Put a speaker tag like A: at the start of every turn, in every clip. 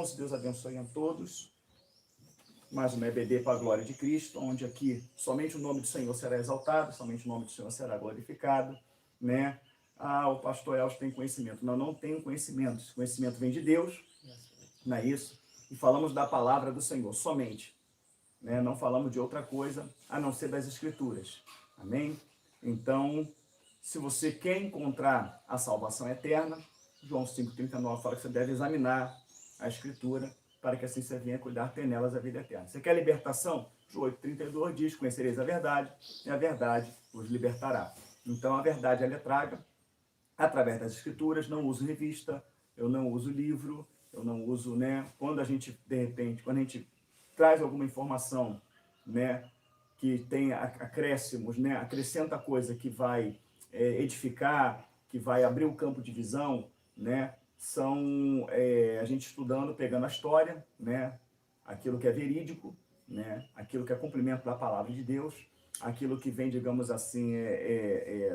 A: irmãos, Deus abençoe a todos. Mais uma EBD para a glória de Cristo, onde aqui somente o nome do Senhor será exaltado, somente o nome do Senhor será glorificado, né? Ah, o pastor Elcio tem conhecimento. Não, não tenho conhecimento. Esse conhecimento vem de Deus, não é isso? E falamos da palavra do Senhor, somente. Né? Não falamos de outra coisa, a não ser das Escrituras. Amém? Então, se você quer encontrar a salvação eterna, João 5,39 fala que você deve examinar a Escritura para que assim você venha cuidar, ter nelas a vida eterna. Você quer libertação? João 8,32 diz, conhecereis a verdade, e a verdade os libertará. Então, a verdade ela é traga através das Escrituras, não uso revista, eu não uso livro, eu não uso, né? Quando a gente, de repente, quando a gente traz alguma informação, né, que tem acréscimos, né, acrescenta coisa que vai edificar, que vai abrir o campo de visão, né, são a gente estudando, pegando a história, né, aquilo que é verídico, né, aquilo que é cumprimento da palavra de Deus, aquilo que vem, digamos assim,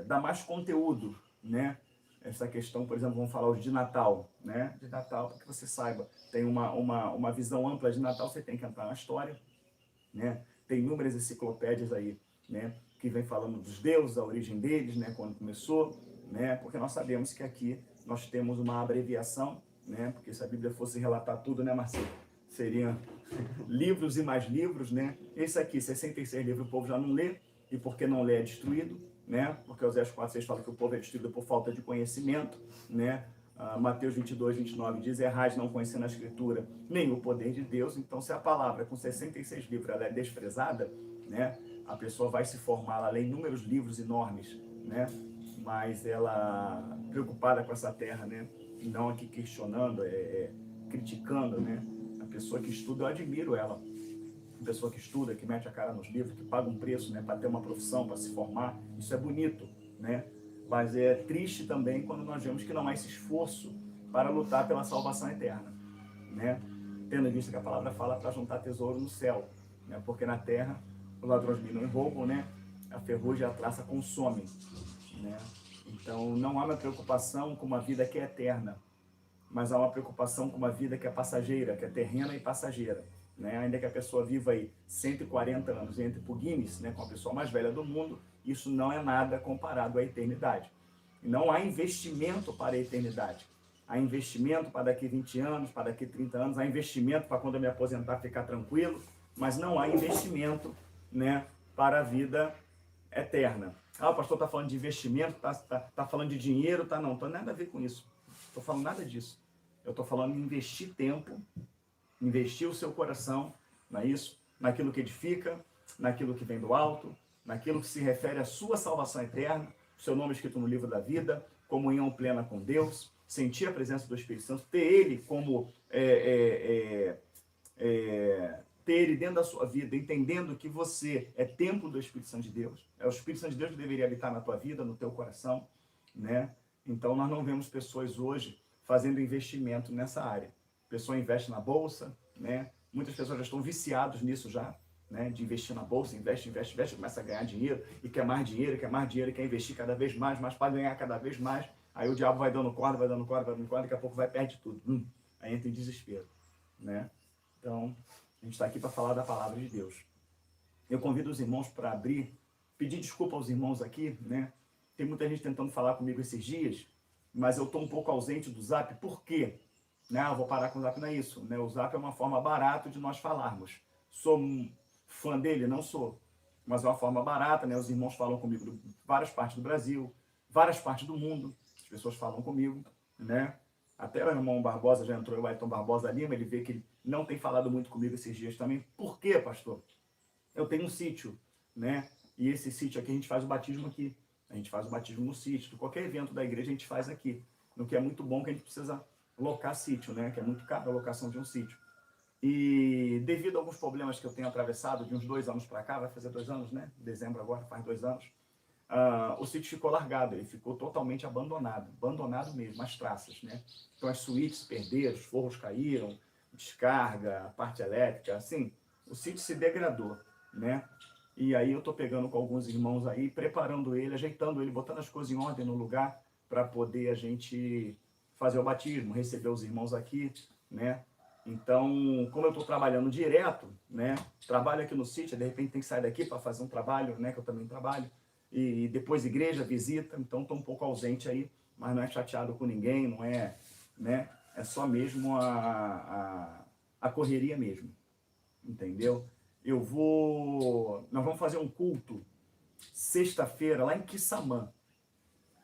A: dá mais conteúdo, né, essa questão, por exemplo, vamos falar hoje de Natal, né, de Natal, para que você saiba, tem uma visão ampla de Natal, você tem que entrar na história, né, tem inúmeras enciclopédias aí, né, que vem falando dos deuses, a origem deles, né, quando começou, né, porque nós sabemos que aqui nós temos uma abreviação, né, porque se a Bíblia fosse relatar tudo, né, Marcelo, seriam livros e mais livros, né, esse aqui, 66 livros, o povo já não lê, e porque não lê é destruído, né, porque Oséias 4,6 fala que o povo é destruído por falta de conhecimento, né, Mateus 22,29 diz, errais não conhecendo a Escritura, nem o poder de Deus. Então, se a palavra com 66 livros ela é desprezada, né, a pessoa vai se formar, ela lê inúmeros livros enormes, né, mas ela preocupada com essa terra, né, e não aqui questionando, criticando, né, a pessoa que estuda, eu admiro ela, a pessoa que estuda, que mete a cara nos livros, que paga um preço, né, para ter uma profissão, para se formar, isso é bonito, né, mas é triste também quando nós vemos que não há esse esforço para lutar pela salvação eterna, né? Tendo em vista que a palavra fala para juntar tesouro no céu, né? Porque na terra os ladrões minam e roubam, né? A ferrugem e a traça consomem, né? Então não há uma preocupação com uma vida que é eterna, mas há uma preocupação com uma vida que é passageira, que é terrena e passageira. Né? Ainda que a pessoa viva aí 140 anos entre por Guinness, né, com a pessoa mais velha do mundo, isso não é nada comparado à eternidade. Não há investimento para a eternidade. Há investimento para daqui 20 anos, para daqui 30 anos, há investimento para quando eu me aposentar ficar tranquilo, mas não há investimento, né, para a vida eterna. Ah, o pastor está falando de investimento, tá falando de dinheiro, tá? Não, não tem nada a ver com isso. Estou falando nada disso. Eu estou falando em investir tempo, investir o seu coração, não é isso? Naquilo que edifica, naquilo que vem do alto, naquilo que se refere à sua salvação eterna, o seu nome escrito no livro da vida, comunhão plena com Deus, sentir a presença do Espírito Santo, ter Ele como ter Ele dentro da sua vida, entendendo que você é templo do Espírito Santo de Deus, é o Espírito Santo de Deus que deveria habitar na tua vida, no teu coração, né? Então nós não vemos pessoas hoje fazendo investimento nessa área. A pessoa investe na bolsa, né? Muitas pessoas já estão viciados nisso já, né? De investir na bolsa, investe, começa a ganhar dinheiro, e quer mais dinheiro, quer investir cada vez mais para ganhar cada vez mais. Aí o diabo vai dando corda, daqui a pouco vai perder tudo. Aí entra em desespero, né? Então, a gente está aqui para falar da palavra de Deus. Eu convido os irmãos para abrir, pedir desculpa aos irmãos aqui, né? Tem muita gente tentando falar comigo esses dias, mas eu estou um pouco ausente do Zap. Por quê? Né? Eu vou parar com o Zap, não é isso. Né? O Zap é uma forma barata de nós falarmos. Sou fã dele? Não sou. Mas é uma forma barata, né? Os irmãos falam comigo de várias partes do Brasil, várias partes do mundo. As pessoas falam comigo, né? Até o irmão Barbosa já entrou, o Ayrton Barbosa Lima, ele vê que ele não tem falado muito comigo esses dias também. Por quê, pastor? Eu tenho um sítio, né? E esse sítio aqui a gente faz o batismo aqui. A gente faz o batismo no sítio. Qualquer evento da igreja a gente faz aqui. No que é muito bom que a gente precisa locar sítio, né? Que é muito caro a locação de um sítio. E devido a alguns problemas que eu tenho atravessado de uns 2 anos para cá, vai fazer 2 anos, né? Dezembro agora, faz 2 anos. O sítio ficou largado, ele ficou totalmente abandonado mesmo, as traças, né? Então as suítes perderam, os forros caíram, descarga, a parte elétrica, assim, o sítio se degradou, né? E aí eu tô pegando com alguns irmãos aí, preparando ele, ajeitando ele, botando as coisas em ordem no lugar para poder a gente fazer o batismo, receber os irmãos aqui, né? Então, como eu estou trabalhando direto, né? Trabalho aqui no sítio, de repente tem que sair daqui para fazer um trabalho, né? Que eu também trabalho. E depois igreja, visita, então estou um pouco ausente aí, mas não é chateado com ninguém, não é, né? É só mesmo a correria mesmo, entendeu? Nós vamos fazer um culto sexta-feira lá em Quissamã.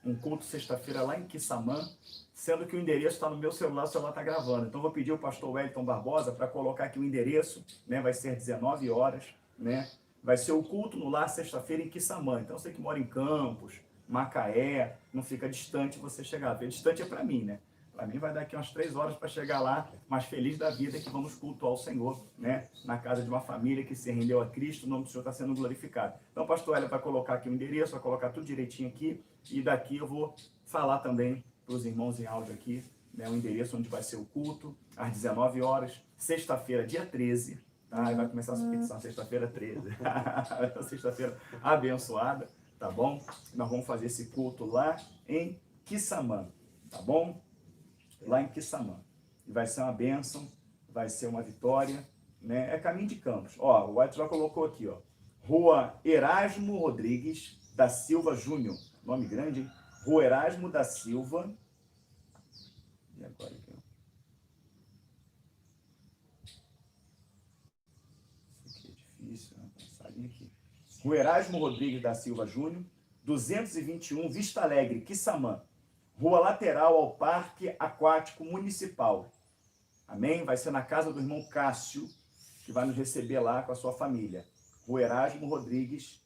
A: Um culto sexta-feira lá em Quissamã, sendo que o endereço está no meu celular, o celular está gravando. Então, vou pedir ao pastor Wellington Barbosa para colocar aqui o endereço, né? Vai ser 19 horas, né? Vai ser o culto no lar sexta-feira em Quissamã. Então, você que mora em Campos, Macaé, não fica distante você chegar. Porque distante é para mim, né? Para mim vai dar aqui umas 3 horas para chegar lá, mas feliz da vida que vamos cultuar o Senhor, né? Na casa de uma família que se rendeu a Cristo, o nome do Senhor está sendo glorificado. Então, o pastor Hélio vai colocar aqui o endereço, vai colocar tudo direitinho aqui, e daqui eu vou falar também para os irmãos em áudio aqui, né? O endereço onde vai ser o culto, às 19 horas, sexta-feira, dia 13, tá? E vai começar a repetição, sexta-feira 13. Sexta-feira abençoada, tá bom? Nós vamos fazer esse culto lá em Quissamã, tá bom? Lá em Quissamã. E vai ser uma bênção, vai ser uma vitória, né? É caminho de Campos. Ó, o White já colocou aqui, ó. Rua Erasmo Rodrigues da Silva Júnior. Nome grande, hein? Rua Erasmo da Silva. E agora aqui, ó. Isso aqui é difícil, né? Passar aqui. Rua Erasmo Rodrigues da Silva Júnior, 221, Vista Alegre, Quissamã. Rua lateral ao Parque Aquático Municipal. Amém? Vai ser na casa do irmão Cássio, que vai nos receber lá com a sua família. Rua Erasmo Rodrigues.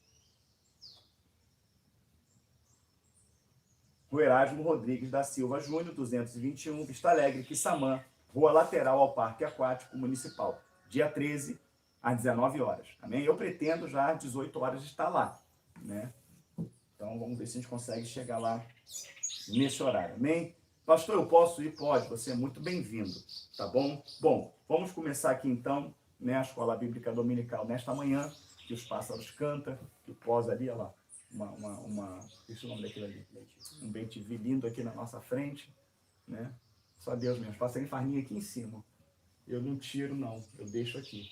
A: Rua Erasmo Rodrigues da Silva Júnior, 221, Vista Alegre, Quissamã. Rua lateral ao Parque Aquático Municipal. Dia 13, às 19 horas. Amém? Eu pretendo já às 18 horas estar lá, né? Então, vamos ver se a gente consegue chegar lá nesse horário. Amém? Pastor, eu posso ir? Pode. Você é muito bem-vindo. Tá bom? Bom, vamos começar aqui então, né, a Escola Bíblica Dominical nesta manhã, que os pássaros cantam, que posa ali, olha lá, esse é o nome daquilo ali, um bem-te-vi lindo aqui na nossa frente, né? Só Deus mesmo. Passarinho faz ninho aqui em cima. Eu não tiro, não. Eu deixo aqui,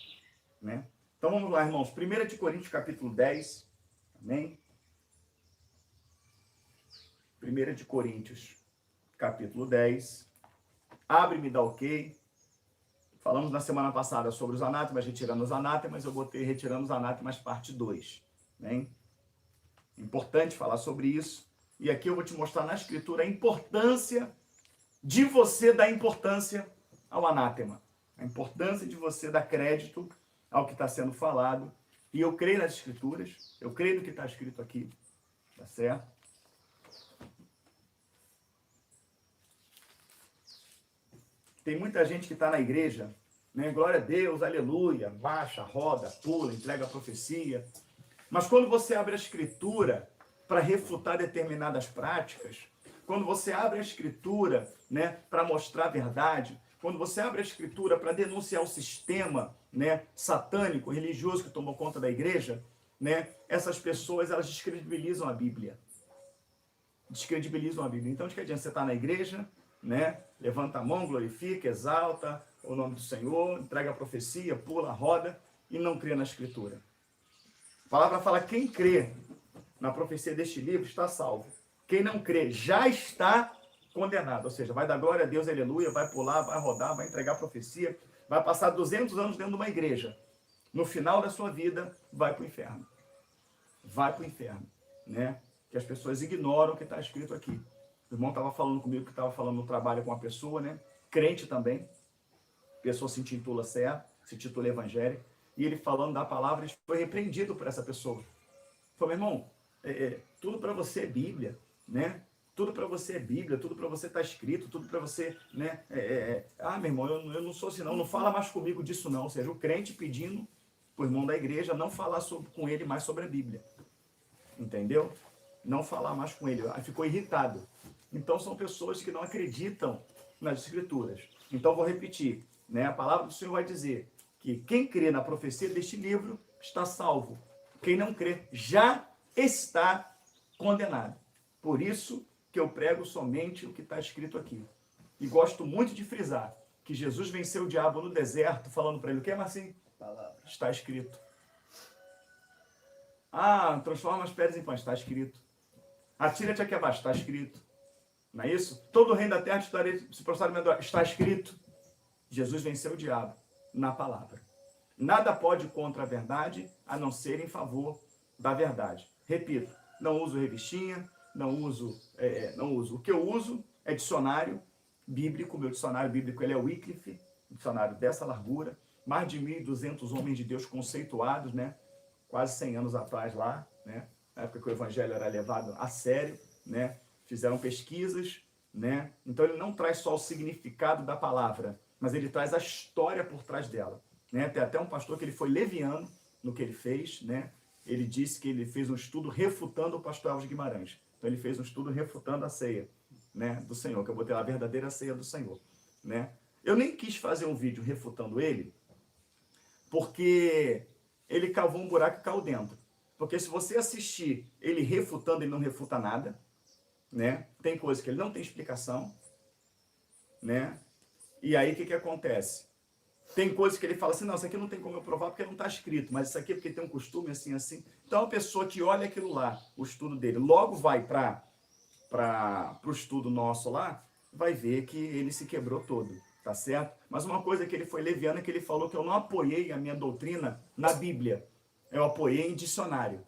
A: né? Então, vamos lá, irmãos. 1 de Coríntios, capítulo 10. Amém? 1 de Coríntios, capítulo 10. Abre e me dá ok. Falamos na semana passada sobre os anátemas, retirando os anátemas. Eu botei retirando os anátemas, parte 2. Bem, importante falar sobre isso. E aqui eu vou te mostrar na escritura a importância de você dar importância ao anátema. A importância de você dar crédito ao que está sendo falado. E eu creio nas escrituras. Eu creio no que está escrito aqui. Tá certo? Tem muita gente que está na igreja, né? Glória a Deus, aleluia, baixa, roda, pula, entrega a profecia. Mas quando você abre a escritura para refutar determinadas práticas, quando você abre a escritura, né, para mostrar a verdade, quando você abre a escritura para denunciar o sistema, né, satânico, religioso que tomou conta da igreja, né, essas pessoas elas descredibilizam a Bíblia. Descredibilizam a Bíblia. Então, de que adianta você estar na igreja, né? Levanta a mão, glorifica, exalta o nome do Senhor, entrega a profecia, pula, roda e não crê na escritura. A palavra fala: quem crê na profecia deste livro está salvo. Quem não crê já está condenado. Ou seja, vai dar glória a Deus, aleluia, vai pular, vai rodar, vai entregar a profecia, vai passar 200 anos dentro de uma igreja. No final da sua vida, vai para o inferno. Vai para o inferno, né? Que as pessoas ignoram o que está escrito aqui. O irmão estava falando comigo que estava falando no trabalho com uma pessoa, né? Crente também. A pessoa se intitula certo, se intitula evangélico. E ele falando da palavra, ele foi repreendido por essa pessoa. Falou: meu irmão, tudo para você é Bíblia, né? Tudo para você é Bíblia, tudo para você está escrito, tudo para você, né? Meu irmão, eu não sou assim, não fala mais comigo disso, não. Ou seja, o crente pedindo para o irmão da igreja não falar com ele mais sobre a Bíblia. Entendeu? Não falar mais com ele. Ficou irritado. Então, são pessoas que não acreditam nas escrituras. Então, vou repetir, né? A palavra do Senhor vai dizer que quem crê na profecia deste livro está salvo. Quem não crê já está condenado. Por isso que eu prego somente o que está escrito aqui. E gosto muito de frisar que Jesus venceu o diabo no deserto, falando para ele, o que é, Marcinho?
B: Palavra.
A: Está escrito. Ah, transforma as pedras em pães, está escrito. Atira-te aqui abaixo, está escrito. Não é isso? Todo o reino da terra se prostrar, está escrito. Jesus venceu o diabo na palavra. Nada pode contra a verdade, a não ser em favor da verdade. Repito, não uso revistinha, não uso. O que eu uso é dicionário bíblico. Meu dicionário bíblico ele é o Wycliffe, dicionário dessa largura. Mais de 1.200 homens de Deus conceituados, né? Quase 100 anos atrás lá, né? Na época que o evangelho era levado a sério, né? Fizeram pesquisas, né? Então ele não traz só o significado da palavra, mas ele traz a história por trás dela, né? Tem até um pastor que ele foi leviano no que ele fez, né? Ele disse que ele fez um estudo refutando o pastor Elvis Guimarães. Então ele fez um estudo refutando a ceia, né, do Senhor, que eu botei lá a verdadeira ceia do Senhor, né? Eu nem quis fazer um vídeo refutando ele, porque ele cavou um buraco e caiu dentro. Porque se você assistir ele refutando, ele não refuta nada, né? Tem coisa que ele não tem explicação, né? E aí o que acontece? Tem coisas que ele fala assim, não, isso aqui não tem como eu provar porque não está escrito, mas isso aqui é porque tem um costume assim, assim. Então a pessoa que olha aquilo lá, o estudo dele, logo vai para o estudo nosso lá, vai ver que ele se quebrou todo, tá certo? Mas uma coisa que ele foi leviano é que ele falou que eu não apoiei a minha doutrina na Bíblia, eu apoiei em dicionário.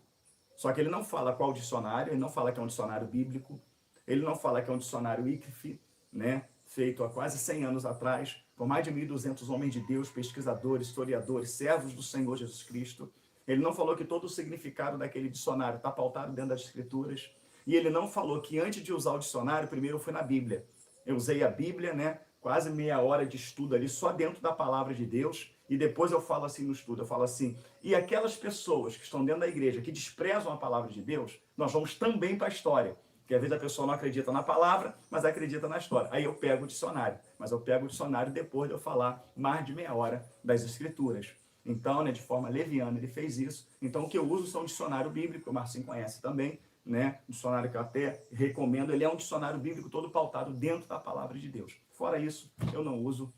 A: Só que ele não fala qual dicionário, ele não fala que é um dicionário bíblico, ele não fala que é um dicionário Wycliffe, né? Feito há quase 100 anos atrás, por mais de 1.200 homens de Deus, pesquisadores, historiadores, servos do Senhor Jesus Cristo. Ele não falou que todo o significado daquele dicionário está pautado dentro das Escrituras. E ele não falou que antes de usar o dicionário, primeiro eu fui na Bíblia. Eu usei a Bíblia, né? Quase meia hora de estudo ali, só dentro da palavra de Deus. E depois eu falo assim no estudo, eu falo assim, e aquelas pessoas que estão dentro da igreja, que desprezam a palavra de Deus, nós vamos também para a história. Porque às vezes a pessoa não acredita na palavra, mas acredita na história. Aí eu pego o dicionário. Mas eu pego o dicionário depois de eu falar mais de meia hora das Escrituras. Então, né, de forma leviana, ele fez isso. Então, o que eu uso são um dicionário bíblico, o Marcinho conhece também, né? Um dicionário que eu até recomendo. Ele é um dicionário bíblico todo pautado dentro da palavra de Deus. Fora isso, eu não uso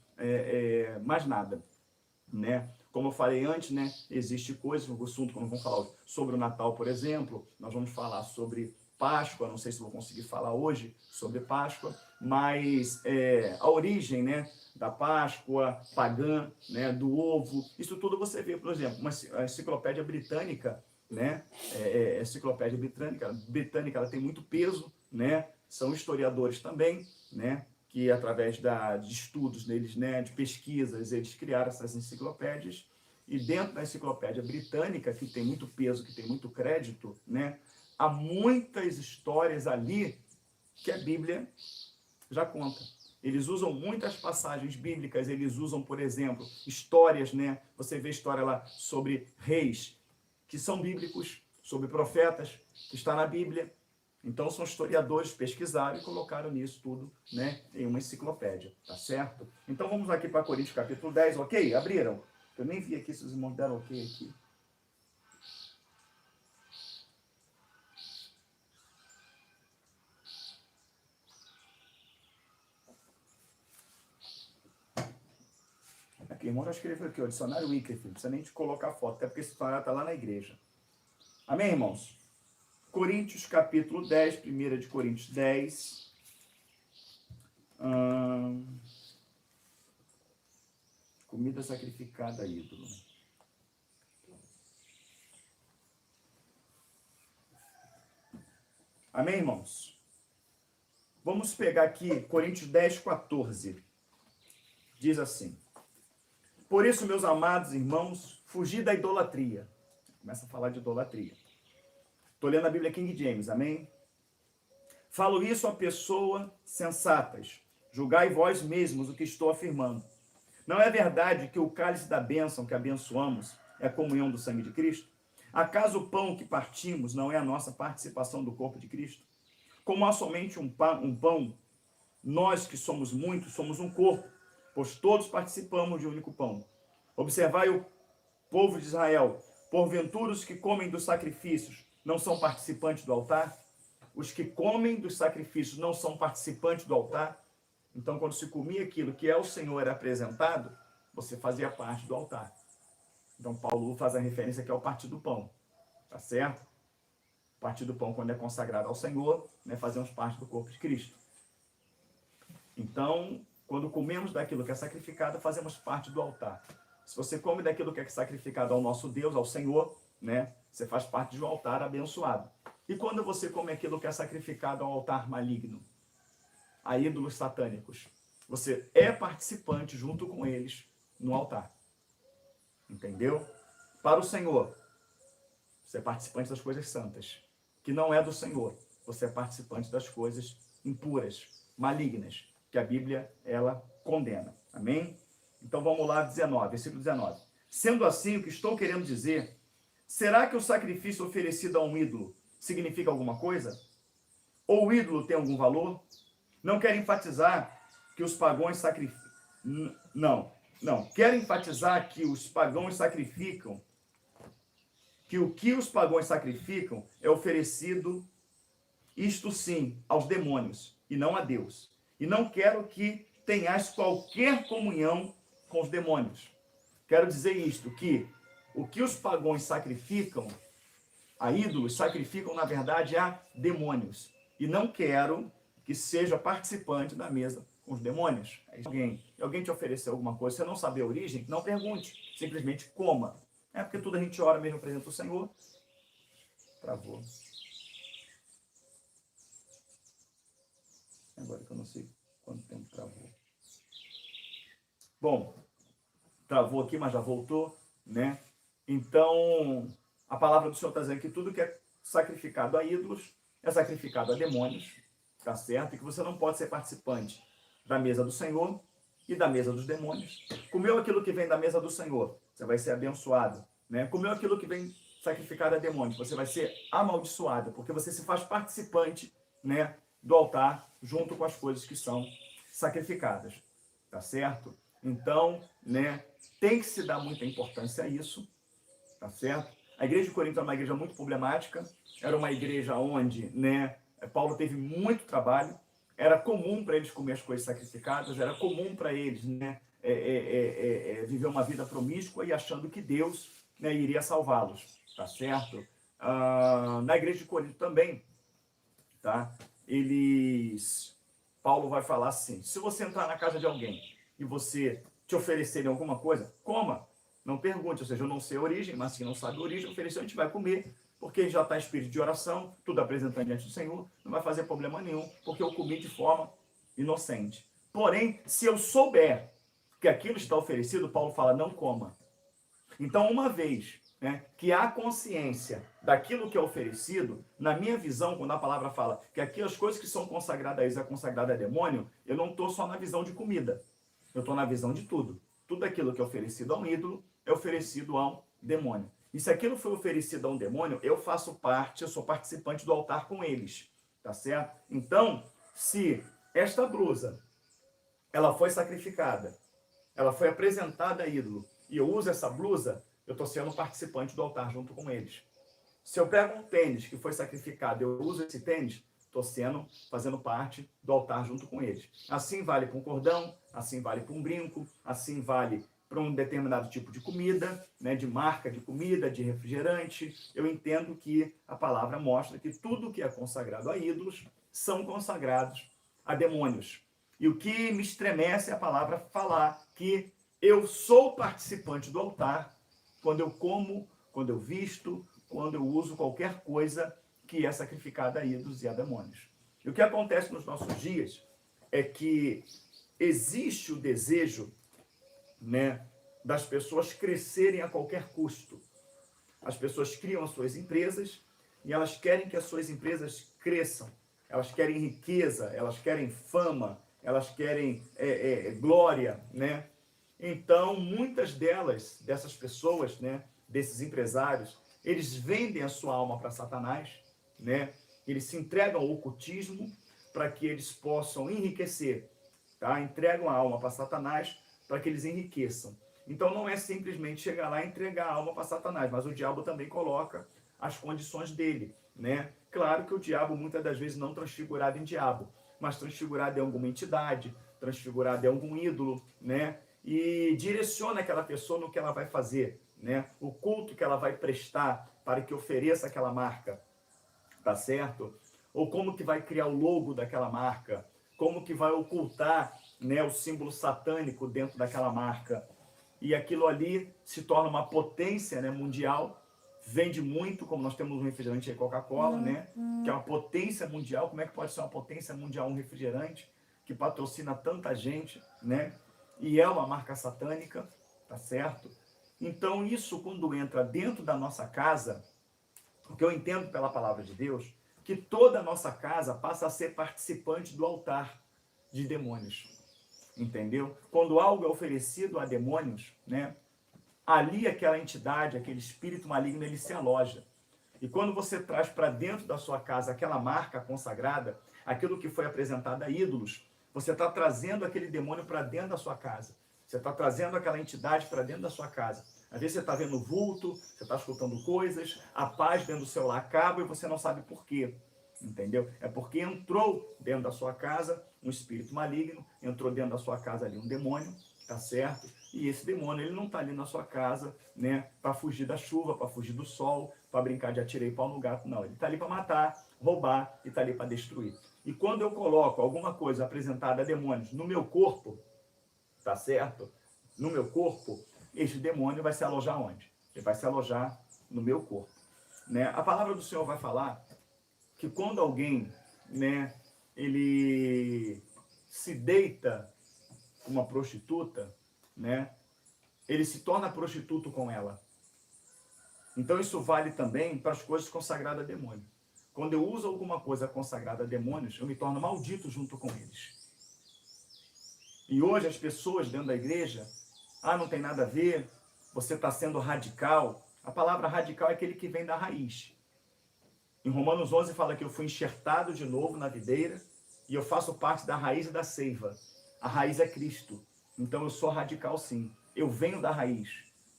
A: mais nada, né? Como eu falei antes, né? Existe coisas, no assunto, quando vamos falar sobre o Natal, por exemplo, nós vamos falar sobre Páscoa, não sei se vou conseguir falar hoje sobre Páscoa, mas a origem, né, da Páscoa pagã, né, do ovo, isso tudo você vê, por exemplo, uma enciclopédia britânica, né, enciclopédia britânica, ela tem muito peso, né, são historiadores também, né, que através de estudos deles, né, de pesquisas, eles criaram essas enciclopédias, e dentro da enciclopédia britânica, que tem muito peso, que tem muito crédito, né, há muitas histórias ali que a Bíblia já conta. Eles usam muitas passagens bíblicas, eles usam, por exemplo, histórias, né? Você vê história lá sobre reis que são bíblicos, sobre profetas que está na Bíblia. Então são historiadores, pesquisaram e colocaram nisso tudo, né, em uma enciclopédia, tá certo? Então vamos aqui para Coríntios capítulo 10, ok? Abriram? Eu nem vi aqui se os irmãos deram ok aqui. Aqui, irmão, já escreveu aqui, o dicionário Wycliffe, não precisa nem te colocar foto, até porque esse dicionário está lá na igreja. Amém, irmãos? Coríntios, capítulo 10, 1 de Coríntios 10. Comida sacrificada a ídolo. Amém, irmãos? Vamos pegar aqui Coríntios 10, 14. Diz assim: por isso, meus amados irmãos, fugi da idolatria. Começa a falar de idolatria. Estou lendo a Bíblia King James, amém? Falo isso a pessoas sensatas. Julgai vós mesmos o que estou afirmando. Não é verdade que o cálice da bênção que abençoamos é a comunhão do sangue de Cristo? Acaso o pão que partimos não é a nossa participação do corpo de Cristo? Como há somente um pão, nós que somos muitos, somos um corpo, pois todos participamos de um único pão. Observai o povo de Israel. Porventura os que comem dos sacrifícios não são participantes do altar? Os que comem dos sacrifícios não são participantes do altar? Então, quando se comia aquilo que é o Senhor era apresentado, você fazia parte do altar. Então, Paulo faz a referência aqui ao partir do pão, tá certo? Partir do pão, quando é consagrado ao Senhor, né, fazemos parte do corpo de Cristo. Então, quando comemos daquilo que é sacrificado, fazemos parte do altar. Se você come daquilo que é sacrificado ao nosso Deus, ao Senhor, né, você faz parte de um altar abençoado. E quando você come aquilo que é sacrificado ao altar maligno, a ídolos satânicos, você é participante junto com eles no altar. Entendeu? Para o Senhor, você é participante das coisas santas. Que não é do Senhor, você é participante das coisas impuras, malignas, que a Bíblia, ela condena. Amém? Então vamos lá, 19, versículo 19. Sendo assim, o que estou querendo dizer, será que o sacrifício oferecido a um ídolo significa alguma coisa? Ou o ídolo tem algum valor? Não quero enfatizar que os pagãos sacrificam. Não. Quero enfatizar que os pagãos sacrificam, que o que os pagãos sacrificam é oferecido, isto sim, aos demônios, e não a Deus. E não quero que tenhais qualquer comunhão com os demônios. Quero dizer isto, que o que os pagãos sacrificam a ídolos, sacrificam, na verdade, a demônios. E não quero que seja participante da mesa com os demônios. Alguém te ofereceu alguma coisa, você não sabe a origem, não pergunte, simplesmente coma. É porque tudo a gente ora mesmo presente do Senhor. Travou. Agora que eu não sei quanto tempo travou. Bom, travou aqui, mas já voltou, né? Então, a palavra do Senhor está dizendo que tudo que é sacrificado a ídolos é sacrificado a demônios, tá certo? E que você não pode ser participante da mesa do Senhor e da mesa dos demônios. Comeu aquilo que vem da mesa do Senhor, você vai ser abençoado, né? Comeu aquilo que vem sacrificado a demônios, você vai ser amaldiçoado, porque você se faz participante, né, do altar junto com as coisas que são sacrificadas, tá certo? Então, né, tem que se dar muita importância a isso, tá certo? A igreja de Corinto era uma igreja muito problemática, era uma igreja onde, né, Paulo teve muito trabalho, era comum para eles comer as coisas sacrificadas, era comum para eles, né, viver uma vida promíscua e achando que Deus, né, iria salvá-los, tá certo? Na igreja de Corinto também, tá? Paulo vai falar assim, se você entrar na casa de alguém e você te oferecerem alguma coisa, coma, não pergunte, ou seja, eu não sei a origem, mas se não sabe a origem, ofereceu, a gente vai comer, porque já está em espírito de oração, tudo apresentando diante do Senhor, não vai fazer problema nenhum, porque eu comi de forma inocente. Porém, se eu souber que aquilo está oferecido, Paulo fala, não coma. Então, uma vez, né, que há consciência daquilo que é oferecido, na minha visão, quando a palavra fala que aqui as coisas que são consagradas a eles é consagrada a demônio, eu não estou só na visão de comida, eu estou na visão de tudo. Tudo aquilo que é oferecido a um ídolo é oferecido a um demônio. E se aquilo foi oferecido a um demônio, eu faço parte, eu sou participante do altar com eles, tá certo? Então, se esta blusa, ela foi sacrificada, ela foi apresentada a ídolo, e eu uso essa blusa, eu estou sendo participante do altar junto com eles. Se eu pego um tênis que foi sacrificado, eu uso esse tênis, estou fazendo parte do altar junto com eles. Assim vale para um cordão, assim vale para um brinco, assim vale para um determinado tipo de comida, né, de marca de comida, de refrigerante. Eu entendo que a palavra mostra que tudo que é consagrado a ídolos são consagrados a demônios. E o que me estremece é a palavra falar que eu sou participante do altar quando eu como, quando eu visto, quando eu uso qualquer coisa que é sacrificada a ídolos e a demônios. E o que acontece nos nossos dias é que existe o desejo, né, das pessoas crescerem a qualquer custo. As pessoas criam as suas empresas e elas querem que as suas empresas cresçam. Elas querem riqueza, elas querem fama, elas querem glória, né? Então, muitas dessas pessoas, né, desses empresários, eles vendem a sua alma para Satanás, né? Eles se entregam ao ocultismo para que eles possam enriquecer, tá? Entregam a alma para Satanás para que eles enriqueçam. Então, não é simplesmente chegar lá e entregar a alma para Satanás, mas o diabo também coloca as condições dele, né? Claro que o diabo, muitas das vezes, não transfigurado em diabo, mas transfigurado em alguma entidade, transfigurado em algum ídolo, né? E direciona aquela pessoa no que ela vai fazer, né? O culto que ela vai prestar para que ofereça aquela marca, tá certo? Ou como que vai criar o logo daquela marca, como que vai ocultar, né, o símbolo satânico dentro daquela marca. E aquilo ali se torna uma potência, né, mundial, vende muito, como nós temos um refrigerante aí, Coca-Cola, né, que é uma potência mundial. Como é que pode ser uma potência mundial um refrigerante que patrocina tanta gente, né? E é uma marca satânica, tá certo? Então isso, quando entra dentro da nossa casa, o que eu entendo pela palavra de Deus, que toda a nossa casa passa a ser participante do altar de demônios, entendeu? Quando algo é oferecido a demônios, né, ali aquela entidade, aquele espírito maligno, ele se aloja. E quando você traz para dentro da sua casa aquela marca consagrada, aquilo que foi apresentado a ídolos, você está trazendo aquele demônio para dentro da sua casa. Você está trazendo aquela entidade para dentro da sua casa. Às vezes você está vendo vulto, você está escutando coisas, a paz dentro do celular acaba e você não sabe por quê. Entendeu? É porque entrou dentro da sua casa um espírito maligno, entrou dentro da sua casa ali um demônio, tá certo? E esse demônio, ele não está ali na sua casa, né, para fugir da chuva, para fugir do sol, para brincar de atirei pau no gato, não. Ele está ali para matar, roubar e está ali para destruir. E quando eu coloco alguma coisa apresentada a demônios no meu corpo, tá certo? No meu corpo, este demônio vai se alojar onde? Ele vai se alojar no meu corpo, né? A palavra do Senhor vai falar que quando alguém, né, ele se deita com uma prostituta, né, ele se torna prostituto com ela. Então isso vale também para as coisas consagradas a demônio. Quando eu uso alguma coisa consagrada a demônios, eu me torno maldito junto com eles. E hoje as pessoas dentro da igreja, não tem nada a ver, você está sendo radical. A palavra radical é aquele que vem da raiz. Em Romanos 11 fala que eu fui enxertado de novo na videira e eu faço parte da raiz e da seiva. A raiz é Cristo. Então eu sou radical sim. Eu venho da raiz.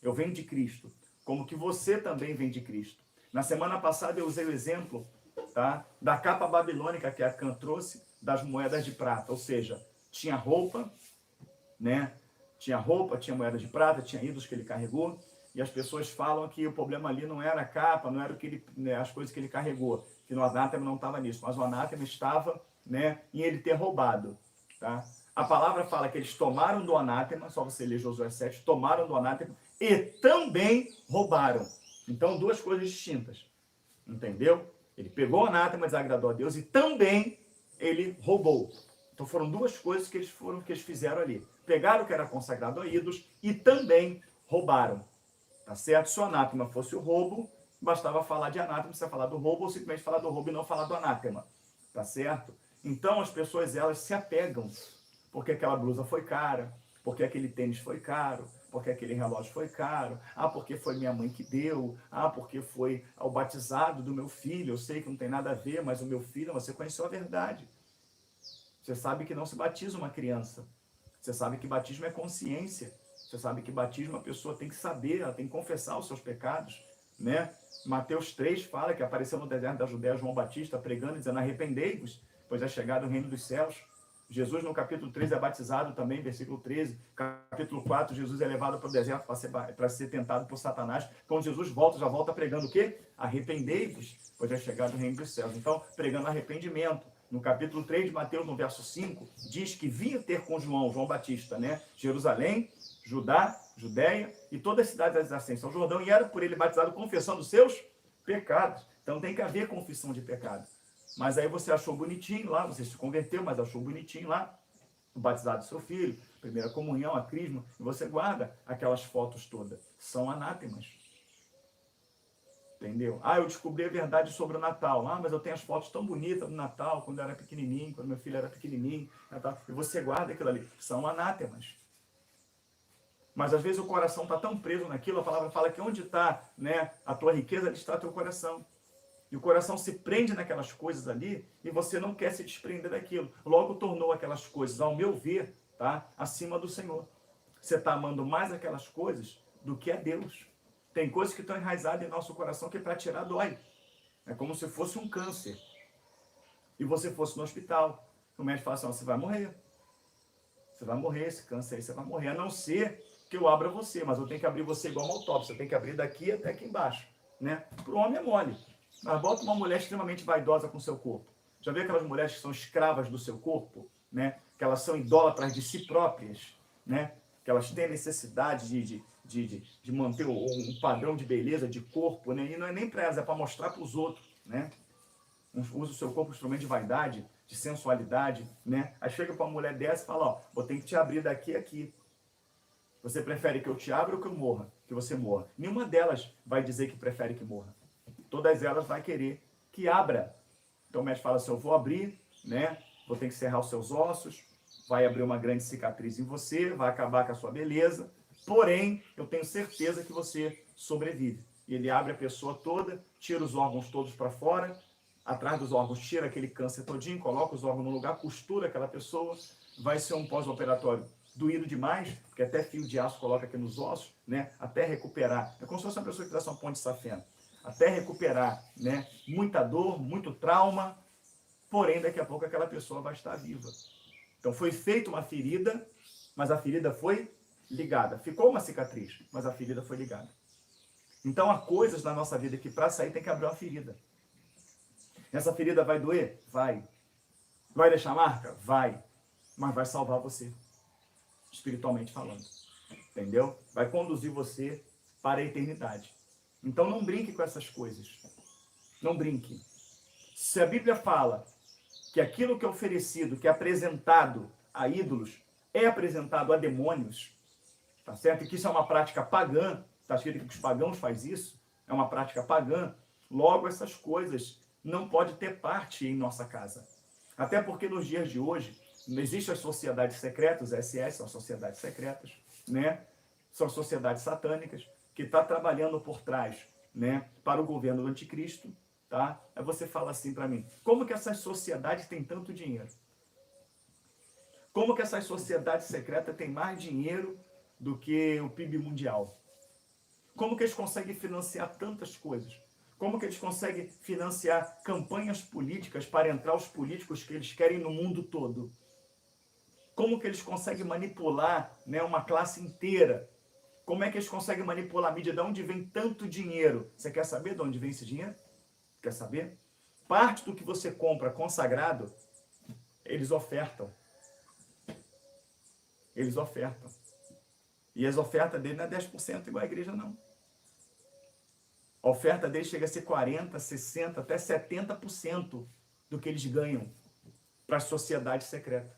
A: Eu venho de Cristo. Como que você também vem de Cristo. Na semana passada eu usei o exemplo, tá, da capa babilônica que a Can trouxe das moedas de prata. Ou seja, tinha roupa, né? Tinha roupa, tinha moeda de prata, tinha ídolos que ele carregou. E as pessoas falam que o problema ali não era a capa, não era o que ele, né, as coisas que ele carregou, que no anátema não estava nisso, mas o anátema estava, né, em ele ter roubado. Tá? A palavra fala que eles tomaram do anátema, só você ler Josué 7, tomaram do anátema e também roubaram. Então, duas coisas distintas. Entendeu? Ele pegou o anátema, desagradou a Deus e também ele roubou. Então foram duas coisas que eles fizeram ali. Pegaram o que era consagrado a ídolos e também roubaram. Tá certo? Se o anátema fosse o roubo, bastava falar de anátema, você falar do roubo, ou simplesmente falar do roubo e não falar do anátema. Tá certo? Então as pessoas, elas se apegam, porque aquela blusa foi cara, porque aquele tênis foi caro, porque aquele relógio foi caro, porque foi minha mãe que deu, porque foi o batizado do meu filho, eu sei que não tem nada a ver, mas o meu filho, você conheceu a verdade. Você sabe que não se batiza uma criança. Você sabe que batismo é consciência. Você sabe que batismo a pessoa tem que saber, ela tem que confessar os seus pecados, né? Mateus 3 fala que apareceu no deserto da Judéia João Batista pregando e dizendo: arrependei-vos, pois é chegado o reino dos céus. Jesus no capítulo 3 é batizado também, versículo 13. Capítulo 4, Jesus é levado para o deserto para ser tentado por Satanás. Quando Jesus volta, já volta pregando o quê? Arrependei-vos, pois é chegado o reino dos céus. Então, pregando arrependimento. No capítulo 3 de Mateus, no verso 5, diz que vinha ter com João Batista, né? Jerusalém, Judá, Judéia e todas as cidades adjacentes ao Jordão, e era por ele batizado confessando os seus pecados. Então tem que haver confissão de pecado. Mas aí você achou bonitinho lá, você se converteu, mas achou bonitinho lá, o batizado do seu filho, primeira comunhão, a crisma, e você guarda aquelas fotos todas. São anátemas. Entendeu? Eu descobri a verdade sobre o Natal. Mas eu tenho as fotos tão bonitas do Natal, quando eu era pequenininho, quando meu filho era pequenininho. Natal. E você guarda aquilo ali. São anátemas. Mas às vezes o coração está tão preso naquilo, a palavra fala que onde está, né, a tua riqueza, ali está teu coração. E o coração se prende naquelas coisas ali e você não quer se desprender daquilo. Logo tornou aquelas coisas, ao meu ver, tá, acima do Senhor. Você está amando mais aquelas coisas do que a Deus. Tem coisas que estão enraizadas em nosso coração que para tirar dói. É como se fosse um câncer. E você fosse no hospital. O médico fala assim: você vai morrer. Você vai morrer, esse câncer aí você vai morrer, a não ser que eu abra você, mas eu tenho que abrir você igual uma autópsia, eu tenho que abrir daqui até aqui embaixo, né? Para o homem é mole, mas bota uma mulher extremamente vaidosa com seu corpo. Já viu aquelas mulheres que são escravas do seu corpo, né? Que elas são idólatras de si próprias, né? Que elas têm necessidade de manter um padrão de beleza, de corpo, né? E não é nem para elas, é para mostrar para os outros, né? Usa o seu corpo como instrumento de vaidade, de sensualidade, né? Aí chega para uma mulher dessa e fala, ó, vou ter que te abrir daqui a aqui. Você prefere que eu te abra ou que eu morra? Que você morra. Nenhuma delas vai dizer que prefere que morra. Todas elas vai querer que abra. Então o médico fala assim, eu vou abrir, né? Vou ter que serrar os seus ossos, vai abrir uma grande cicatriz em você, vai acabar com a sua beleza, porém, eu tenho certeza que você sobrevive. E ele abre a pessoa toda, tira os órgãos todos para fora, atrás dos órgãos tira aquele câncer todinho, coloca os órgãos no lugar, costura aquela pessoa, vai ser um pós-operatório doído demais, porque até fio de aço coloca aqui nos ossos, né? Até recuperar. É como se fosse uma pessoa que fizesse uma ponte de safena. Até recuperar, né? Muita dor, muito trauma, porém daqui a pouco aquela pessoa vai estar viva. Então foi feita uma ferida, mas a ferida foi ligada. Ficou uma cicatriz, mas a ferida foi ligada. Então há coisas na nossa vida que para sair tem que abrir uma ferida. Essa ferida vai doer? Vai. Vai deixar marca? Vai. Mas vai salvar você, espiritualmente falando. Entendeu? Vai conduzir você para a eternidade. Então não brinque com essas coisas. Não brinque. Se a Bíblia fala que aquilo que é oferecido, que é apresentado a ídolos, é apresentado a demônios, tá certo? E que isso é uma prática pagã, está escrito que os pagãos fazem isso, é uma prática pagã, logo essas coisas não podem ter parte em nossa casa. Até porque nos dias de hoje, existem as sociedades secretas, as SS são sociedades secretas, né? São sociedades satânicas, que estão trabalhando por trás, né? Para o governo do anticristo, tá? Aí você fala assim para mim, como que essas sociedades têm tanto dinheiro? Como que essas sociedades secretas têm mais dinheiro do que o PIB mundial? Como que eles conseguem financiar tantas coisas? Como que eles conseguem financiar campanhas políticas para entrar os políticos que eles querem no mundo todo? Como que eles conseguem manipular, né, uma classe inteira? Como é que eles conseguem manipular a mídia? De onde vem tanto dinheiro? Você quer saber de onde vem esse dinheiro? Quer saber? Parte do que você compra consagrado, eles ofertam. Eles ofertam. E as ofertas dele não é 10% igual a igreja, não. A oferta deles chega a ser 40%, 60%, até 70% do que eles ganham para a sociedade secreta.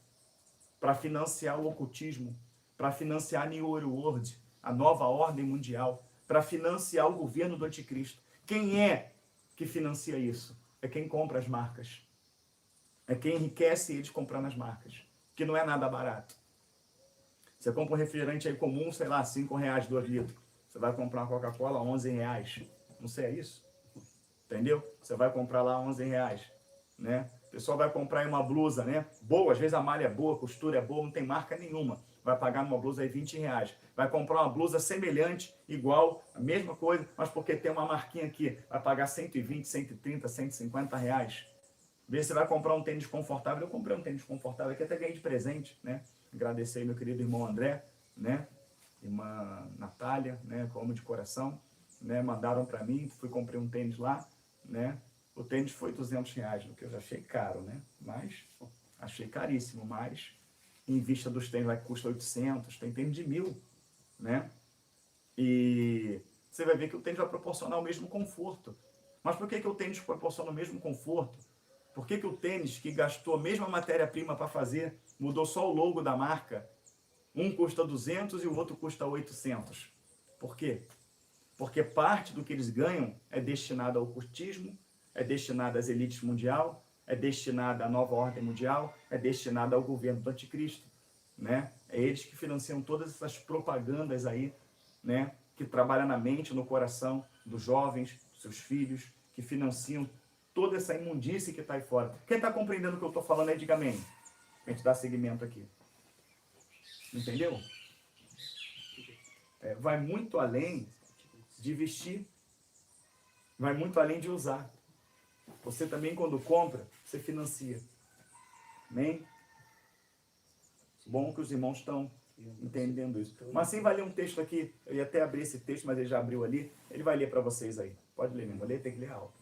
A: Para financiar o ocultismo, para financiar a New World, a nova ordem mundial, para financiar o governo do anticristo. Quem é que financia isso? É quem compra as marcas. É quem enriquece eles comprando as marcas. Que não é nada barato. Você compra um refrigerante aí comum, sei lá, R$5, 2 litros. Você vai comprar uma Coca-Cola, R$11. Não sei, é isso? Entendeu? Você vai comprar lá R$11, né? O pessoal vai comprar aí uma blusa, né? Boa, às vezes a malha é boa, a costura é boa, não tem marca nenhuma. Vai pagar numa blusa aí R$20. Vai comprar uma blusa semelhante, igual, a mesma coisa, mas porque tem uma marquinha aqui, vai pagar 120, 130, R$150. Às vezes você vai comprar um tênis confortável. Eu comprei um tênis confortável aqui, até ganhei de presente, né? Agradecer aí meu querido irmão André, né? Irmã Natália, né? Como de coração, né? Mandaram para mim, fui comprei um tênis lá, né? O tênis foi R$200, o que eu já achei caro, né? Mas achei caríssimo, mas em vista dos tênis lá que custa 800, tem tênis de 1.000, né? E você vai ver que o tênis vai proporcionar o mesmo conforto. Mas por que que o tênis proporciona o mesmo conforto? Por que que o tênis que gastou a mesma matéria-prima para fazer, mudou só o logo da marca? Um custa 200 e o outro custa 800. Por quê? Porque parte do que eles ganham é destinado ao ocultismo, é destinado às elites mundial, é destinado à nova ordem mundial, é destinado ao governo do anticristo, né? É eles que financiam todas essas propagandas aí, né? Que trabalham na mente, no coração dos jovens, seus filhos, que financiam toda essa imundície que está aí fora. Quem está compreendendo o que eu estou falando aí, diga amém. A gente dá seguimento aqui. Entendeu? Vai muito além de vestir, vai muito além de usar. Você também, quando compra, você financia. Amém? Bom que os irmãos estão entendendo isso. Mas sim, vai ler um texto aqui. Eu ia até abrir esse texto, mas ele já abriu ali. Ele vai ler para vocês aí. Pode ler, mesmo. Ler, tem que ler alto.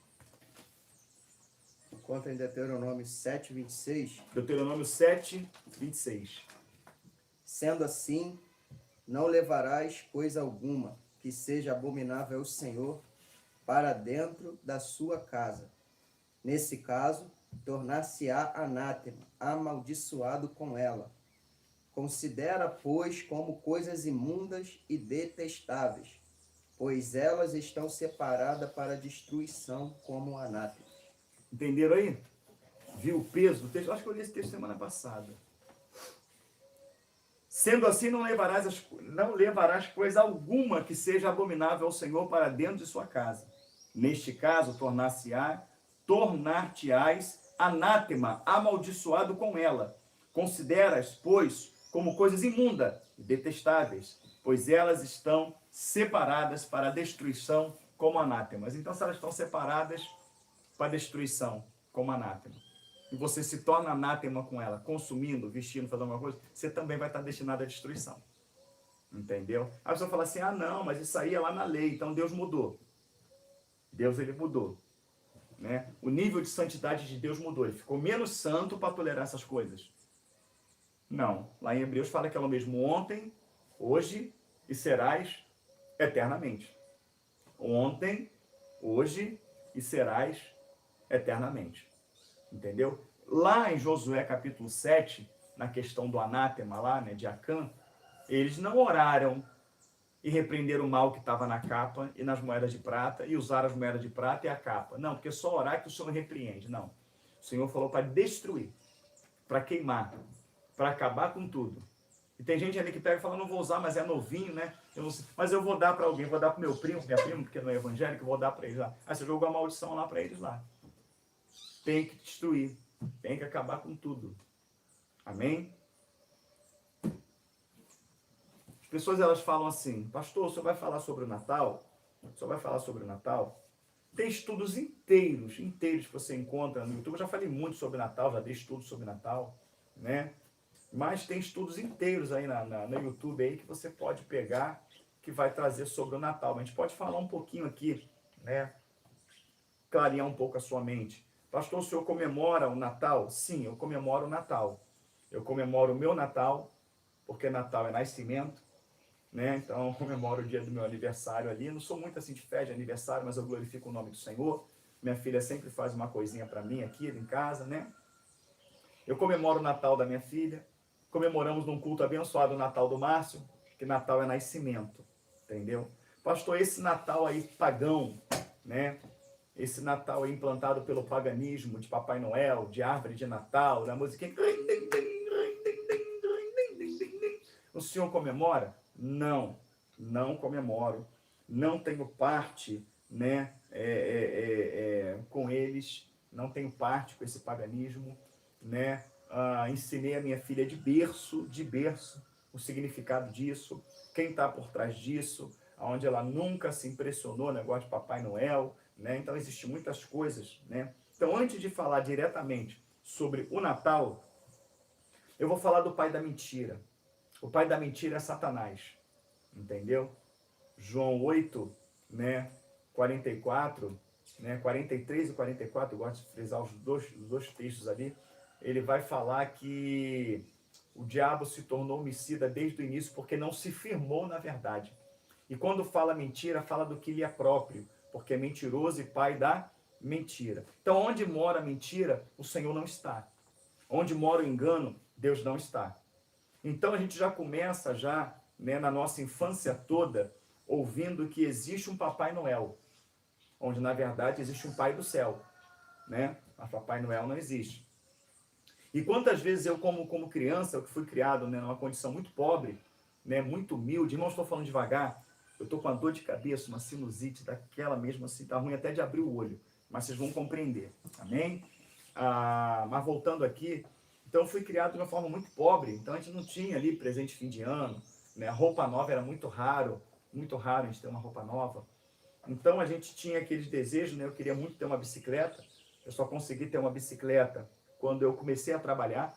B: Encontra em Deuteronômio 7:26.
A: Deuteronômio 7:26.
B: Sendo assim, não levarás coisa alguma que seja abominável ao Senhor para dentro da sua casa. Nesse caso, tornar-se-á anátema, amaldiçoado com ela. Considera, pois, como coisas imundas e detestáveis, pois elas estão separadas para destruição como anátema.
A: Entenderam aí? Viu o peso do texto? Eu acho que eu li esse texto semana passada. Sendo assim, não levarás coisa alguma que seja abominável ao Senhor para dentro de sua casa. Neste caso, tornar-te-ás anátema, amaldiçoado com ela. Consideras, pois, como coisas imundas e detestáveis, pois elas estão separadas para a destruição como anátemas. Então, se elas estão separadas para a destruição como anátema, e você se torna anátema com ela, consumindo, vestindo, fazendo alguma coisa, você também vai estar destinado à destruição. Entendeu? A pessoa fala assim, não, mas isso aí é lá na lei, então Deus mudou. Deus, ele mudou. Né? O nível de santidade de Deus mudou. Ele ficou menos santo para tolerar essas coisas. Não. Lá em Hebreus fala que é o mesmo ontem, hoje e serás eternamente. Ontem, hoje e serás eternamente. Entendeu? Lá em Josué capítulo 7, na questão do anátema lá, né, de Acã, eles não oraram e repreenderam o mal que estava na capa e nas moedas de prata e usaram as moedas de prata e a capa. Não, porque só orar que o Senhor repreende. Não. O Senhor falou para destruir, para queimar, para acabar com tudo. E tem gente ali que pega e fala, não vou usar, mas é novinho, né? Mas eu vou dar para alguém, vou dar para meu primo, minha prima, porque não é evangélico, eu vou dar para eles lá. Aí você jogou a maldição lá para eles lá. Tem que destruir, tem que acabar com tudo. Amém? As pessoas elas falam assim, pastor, o senhor vai falar sobre o Natal? O senhor vai falar sobre o Natal? Tem estudos inteiros que você encontra no YouTube. Eu já falei muito sobre Natal, já dei estudos sobre Natal, né? Mas tem estudos inteiros aí no YouTube aí que você pode pegar, que vai trazer sobre o Natal. A gente pode falar um pouquinho aqui, né? Clarear um pouco a sua mente. Pastor, o senhor comemora o Natal? Sim, eu comemoro o Natal. Eu comemoro o meu Natal, porque Natal é nascimento, né? Então eu comemoro o dia do meu aniversário ali. Eu não sou muito assim de fé de aniversário, mas eu glorifico o nome do Senhor. Minha filha sempre faz uma coisinha para mim aqui em casa, né? Eu comemoro o Natal da minha filha. Comemoramos num culto abençoado o Natal do Márcio, que Natal é nascimento, entendeu? Pastor, esse Natal aí pagão, né? Esse Natal aí implantado pelo paganismo, de Papai Noel, de árvore de Natal, da música. O senhor comemora? Não, não comemoro. Não tenho parte, né, com eles. Não tenho parte com esse paganismo, né? Ensinei a minha filha de berço, o significado disso, quem está por trás disso, onde ela nunca se impressionou no negócio de Papai Noel, né? Então existem muitas coisas, né? Então antes de falar diretamente sobre o Natal, eu vou falar do pai da mentira. O pai da mentira é Satanás, entendeu? João 8, né, 44, né, 43 e 44, eu gosto de frisar os dois textos ali. Ele vai falar que o diabo se tornou homicida desde o início porque não se firmou na verdade. E quando fala mentira, fala do que lhe é próprio, porque é mentiroso e pai da mentira. Então, onde mora a mentira, o Senhor não está. Onde mora o engano, Deus não está. Então, a gente já começa, né, na nossa infância toda, ouvindo que existe um Papai Noel, onde, na verdade, existe um Pai do céu, né? Mas Papai Noel não existe. E quantas vezes eu, como criança, eu que fui criado, né, numa condição muito pobre, né, muito humilde, irmão, estou falando devagar, eu estou com uma dor de cabeça, uma sinusite daquela mesmo assim, tá ruim até de abrir o olho, mas vocês vão compreender, amém? Mas voltando aqui, então eu fui criado de uma forma muito pobre, então a gente não tinha ali presente fim de ano, né, roupa nova era muito raro a gente ter uma roupa nova, então a gente tinha aqueles desejos, né, eu queria muito ter uma bicicleta, eu só consegui ter uma bicicleta quando eu comecei a trabalhar,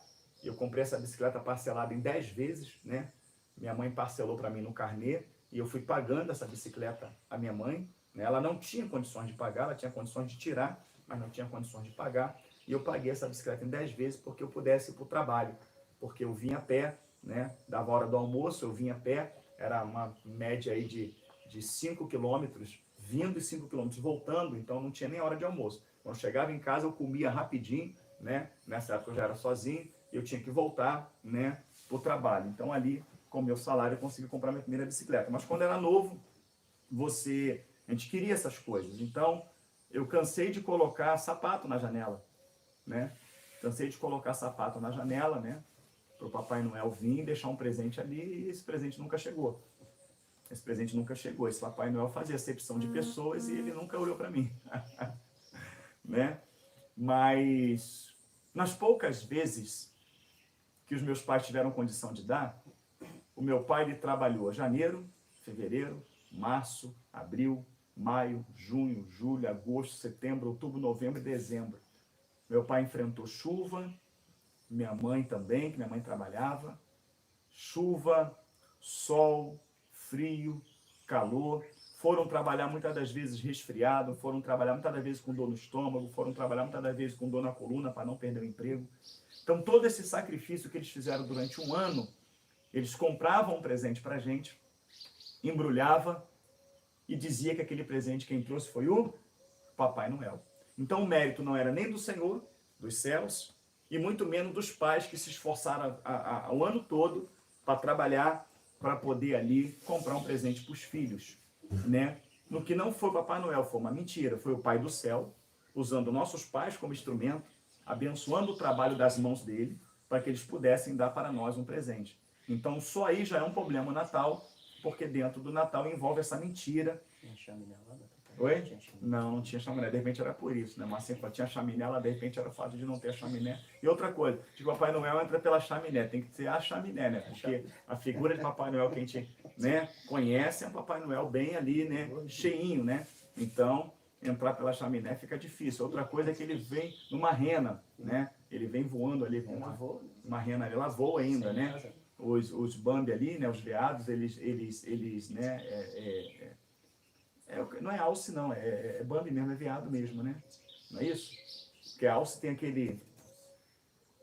A: Eu comprei essa bicicleta parcelada em 10 vezes, né? Minha mãe parcelou para mim no carnê e eu fui pagando essa bicicleta à minha mãe, né? Ela não tinha condições de pagar, ela tinha condições de tirar, mas não tinha condições de pagar. E eu paguei essa bicicleta em 10 vezes porque eu pudesse ir para o trabalho, porque eu vinha a pé, né? Dava hora do almoço, eu vinha a pé, era uma média aí de 5 quilômetros, vindo e 5 quilômetros voltando, então não tinha nem hora de almoço. Quando chegava em casa, eu comia rapidinho, né? Nessa época eu já era sozinho, eu tinha que voltar, né, para o trabalho. Então ali, com o meu salário, eu consegui comprar minha primeira bicicleta. Mas quando era novo, a gente queria essas coisas. Então, eu cansei de colocar sapato na janela, né? Cansei de colocar sapato na janela, né? Para o Papai Noel vir e deixar um presente ali, e esse presente nunca chegou. Esse presente nunca chegou. Esse Papai Noel fazia acepção de pessoas e ele nunca olhou para mim, né? Mas nas poucas vezes que os meus pais tiveram condição de dar, o meu pai ele trabalhou janeiro, fevereiro, março, abril, maio, junho, julho, agosto, setembro, outubro, novembro e dezembro. Meu pai enfrentou chuva, minha mãe também, que minha mãe trabalhava, chuva, sol, frio, calor, foram trabalhar muitas das vezes resfriado, foram trabalhar muitas das vezes com dor no estômago, foram trabalhar muitas das vezes com dor na coluna para não perder o emprego. Então todo esse sacrifício que eles fizeram durante um ano, eles compravam um presente para a gente, embrulhava e dizia que aquele presente quem trouxe foi o Papai Noel. Então o mérito não era nem do Senhor, dos céus, e muito menos dos pais que se esforçaram o ano todo para trabalhar, para poder ali comprar um presente para os filhos, né? No que não foi Papai Noel, foi uma mentira, foi o Pai do Céu, usando nossos pais como instrumento, abençoando o trabalho das mãos dele, para que eles pudessem dar para nós um presente. Então só aí já é um problema o Natal, porque dentro do Natal envolve essa mentira. Oi? Não tinha chaminé, de repente era por isso, né? Mas sempre tinha chaminé, lá de repente era o fato de não ter chaminé. E outra coisa, que o Papai Noel entra pela chaminé, tem que ser a chaminé, né? Porque a figura de Papai Noel que a gente, né, conhece é um Papai Noel bem ali, né, cheinho, né? Então, entrar pela chaminé fica difícil. Outra coisa é que ele vem numa rena, né? Ele vem voando ali com uma rena, ela voa ainda, né? Os Bambi ali, né, os veados, eles né, não é alce não, é Bambi mesmo, é veado mesmo, né? Não é isso? Porque a alce tem aquele...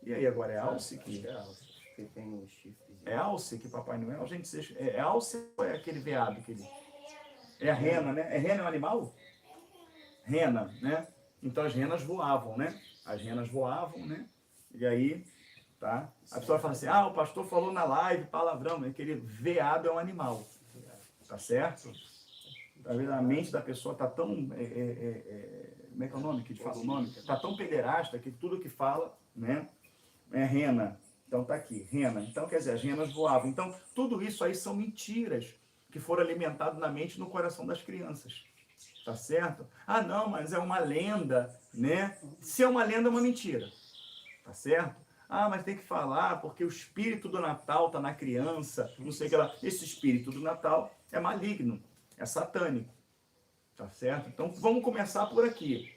A: E aí, agora é alce que...
B: É alce, que tem os chifres.
A: É alce que Papai Noel? Gente, é alce ou é aquele veado? É a rena, né? É rena é um animal? Rena, né? Então as renas voavam, né? As renas voavam, né? E aí, tá? A pessoa fala assim, o pastor falou na live, palavrão, né? Aquele veado é um animal. Tá certo? A mente da pessoa está tão... como é que é o nome? Que a gente fala o nome? Está tão pederasta que tudo que fala, né? É rena. Então tá aqui, rena. Então, quer dizer, as renas voavam. Então, tudo isso aí são mentiras que foram alimentadas na mente e no coração das crianças. Tá certo? Não, mas é uma lenda, né? Se é uma lenda, é uma mentira. Tá certo? Mas tem que falar porque o espírito do Natal está na criança, não sei o que lá. Esse espírito do Natal é maligno, é satânico. Tá certo? Então vamos começar por aqui,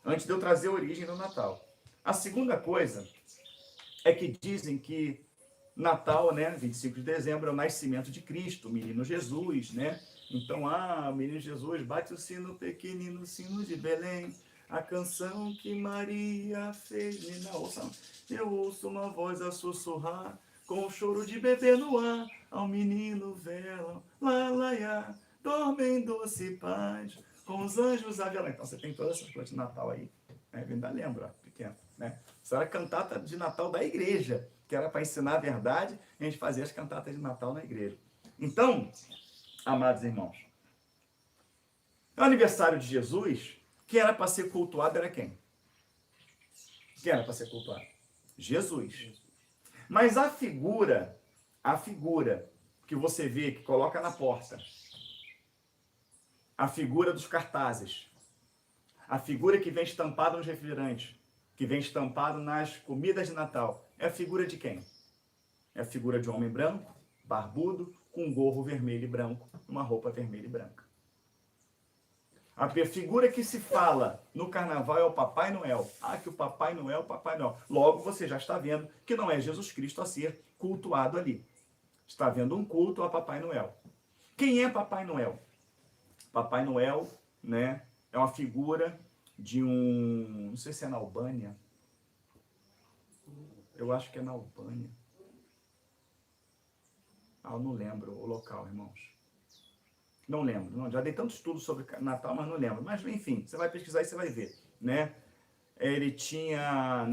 A: antes de eu trazer a origem do Natal. A segunda coisa é que dizem que Natal, né, 25 de dezembro, é o nascimento de Cristo, o menino Jesus, né? Então, o menino Jesus bate o sino pequenino, sino de Belém, a canção que Maria fez. Menina, ouça, eu ouço uma voz a sussurrar, com o choro de bebê no ar, ao menino velam, lá, lá, lá, dorme em doce paz, com os anjos a velar. Então, você tem todas essas coisas de Natal aí, né? Eu ainda lembro, pequeno, né? Isso era cantata de Natal da igreja, que era para ensinar a verdade, e a gente fazia as cantatas de Natal na igreja. Então, amados irmãos, o aniversário de Jesus, quem era para ser cultuado era quem? Quem era para ser cultuado? Jesus. Mas a figura que você vê, que coloca na porta, a figura dos cartazes, a figura que vem estampada nos refrigerantes, que vem estampado nas comidas de Natal, é a figura de quem? É a figura de um homem branco, barbudo, com um gorro vermelho e branco, uma roupa vermelha e branca. A figura que se fala no carnaval é o Papai Noel. Ah, que o Papai Noel, Papai Noel. Logo, você já está vendo que não é Jesus Cristo a ser cultuado ali. Está vendo um culto a Papai Noel. Quem é Papai Noel? Papai Noel, né, é uma figura de um... Não sei se é na Albânia. Eu acho que é na Albânia. Ah, eu não lembro o local, irmãos. Não lembro. Não, já dei tanto estudo sobre Natal, mas não lembro. Mas, enfim, você vai pesquisar e você vai ver, né? Ele tinha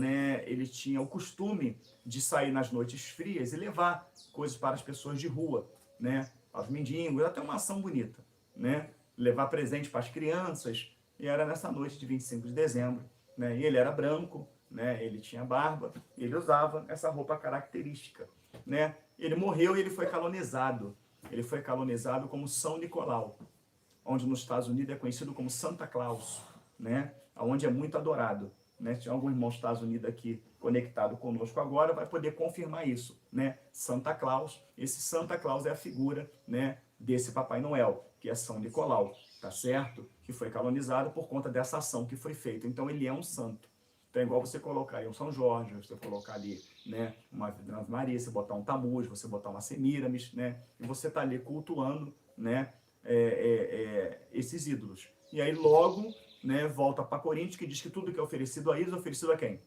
A: o costume de sair nas noites frias e levar coisas para as pessoas de rua, né? Aos mendigos, até uma ação bonita, né? Levar presente para as crianças. E era nessa noite de 25 de dezembro, né? E ele era branco, né? Ele tinha barba, e ele usava essa roupa característica, né? Ele morreu e ele foi canonizado. Ele foi canonizado como São Nicolau, onde nos Estados Unidos é conhecido como Santa Claus, né? Onde é muito adorado, né? Se tem algum irmão dos Estados Unidos aqui conectado conosco agora, vai poder confirmar isso, né? Santa Claus, esse Santa Claus é a figura, né, desse Papai Noel, que é São Nicolau, tá certo? Que foi canonizado por conta dessa ação que foi feita. Então ele é um santo. Então é igual você colocar aí um São Jorge, você colocar ali, né, uma Ave Maria, você botar um Tammuz, você botar uma Semíramis, né, e você está ali cultuando, né, esses ídolos. E aí logo, né, volta para Coríntios, que diz que tudo que é oferecido a ídolos é oferecido a quem?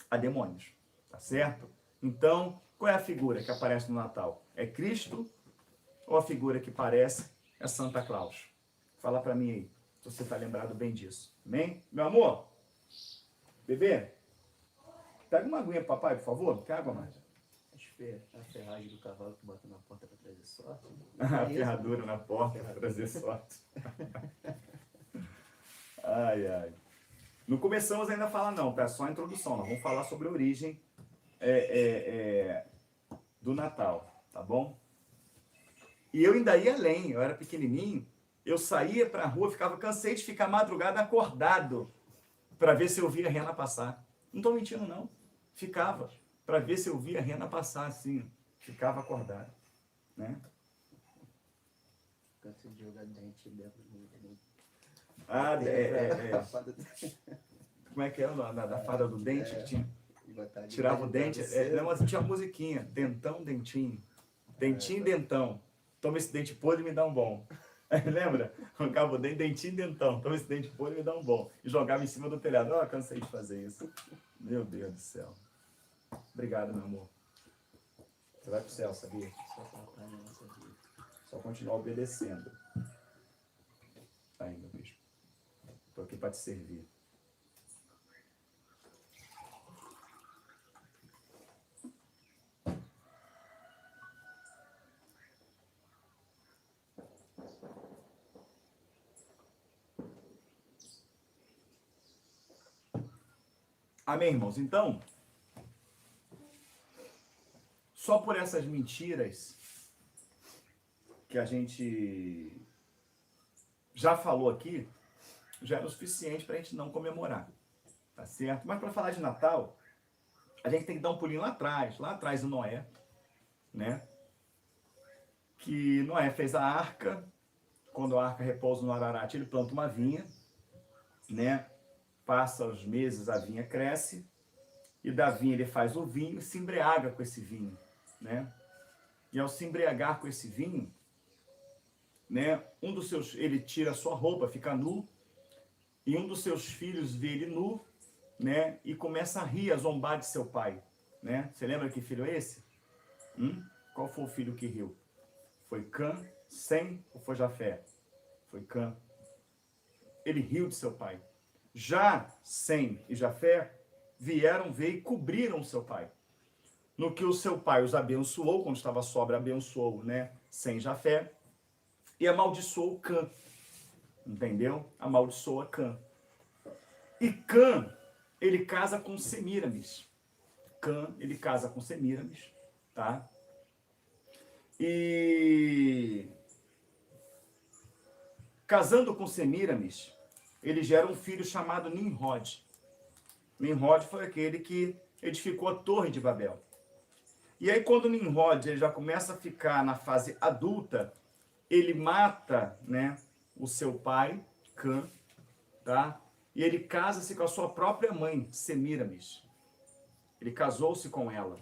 A: A demônios, tá certo? Então, qual é a figura que aparece no Natal? É Cristo ou a figura que parece é Santa Claus? Fala para mim aí, se você está lembrado bem disso. Amém? Meu amor, bebê, pega uma aguinha pro papai, por favor. Quer água mais?
B: A ferragem do cavalo que bota na porta para trazer sorte.
A: A ferradura na porta para trazer sorte. Ai, ai. Não começamos ainda a falar não, tá? Só a introdução. Nós vamos falar sobre a origem do Natal, tá bom? E eu ainda ia além, eu era pequenininho, eu saía pra rua, cansei de ficar madrugada acordado para ver se eu via a rena passar. Não tô mentindo não. Ficava para ver se eu via a rena passar assim, ficava acordado, né?
B: Cansei de jogar dente dentro do...
A: Ah, como é que é da fada do dente? Que tinha, tirava o dente, mas tinha uma musiquinha, dentão, dentinho. Dentinho, dentão. Toma esse dente podre e me dá um bom. Lembra? Arrancava o dente, dentinho, dentão. Toma esse dente podre e me dá um bom. E jogava em cima do telhado. Oh, cansei de fazer isso. Meu Deus do céu. Obrigado, meu amor. Você vai pro céu, sabia? Só continuar obedecendo. Tá aí, meu bispo. Tô aqui para te servir. Amém, irmãos? Então, só por essas mentiras que a gente já falou aqui, já era o suficiente para a gente não comemorar, tá certo? Mas para falar de Natal, a gente tem que dar um pulinho lá atrás do Noé, né? Que Noé fez a arca, quando a arca repousa no Ararat, ele planta uma vinha, né? Passa os meses, a vinha cresce, e da vinha ele faz o vinho e se embriaga com esse vinho, né? E ao se embriagar com esse vinho, né, ele tira a sua roupa, fica nu, e um dos seus filhos vê ele nu, né, e começa a rir, a zombar de seu pai, né? Você lembra que filho é esse? Qual foi o filho que riu? Foi Cã, Sem ou foi Jafé? Foi Cã. Ele riu de seu pai. Já Sem e Jafé vieram ver e cobriram seu pai. No que o seu pai os abençoou, quando estava sóbrio, abençoou, né, Sem Jafé, e amaldiçoou Cã. Entendeu? Amaldiçoa Cã. E Cã, ele casa com Semíramis. Cã, ele casa com Semíramis, tá? E casando com Semíramis, ele gera um filho chamado Nimrod. Nimrod foi aquele que edificou a Torre de Babel. E aí quando Nimrod ele já começa a ficar na fase adulta, ele mata, né, o seu pai, Cã, tá? E ele casa-se com a sua própria mãe, Semíramis. Ele casou-se com ela.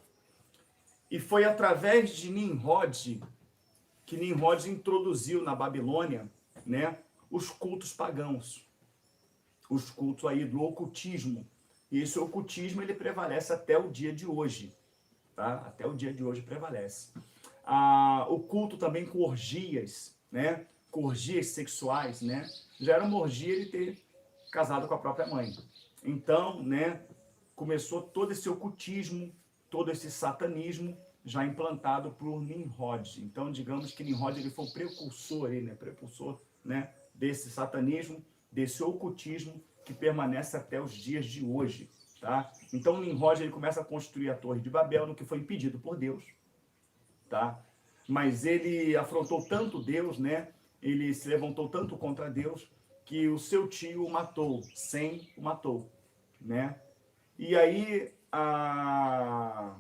A: E foi através de Nimrod que Nimrod introduziu na Babilônia, né, os cultos pagãos. Os cultos aí do ocultismo. E esse ocultismo ele prevalece até o dia de hoje. Tá? Até o dia de hoje prevalece. O culto também com orgias, né? Com orgias sexuais, né? Já era uma orgia ele ter casado com a própria mãe. Então, né, começou todo esse ocultismo, todo esse satanismo já implantado por Nimrod. Então, digamos que Nimrod ele foi o precursor aí, né? Precursor, né, desse satanismo, desse ocultismo que permanece até os dias de hoje. Tá? Então, Nimrod ele começa a construir a Torre de Babel, no que foi impedido por Deus. Tá? Mas ele afrontou tanto Deus, né? Ele se levantou tanto contra Deus, que o seu tio o matou, Sem o matou. Né? E aí, a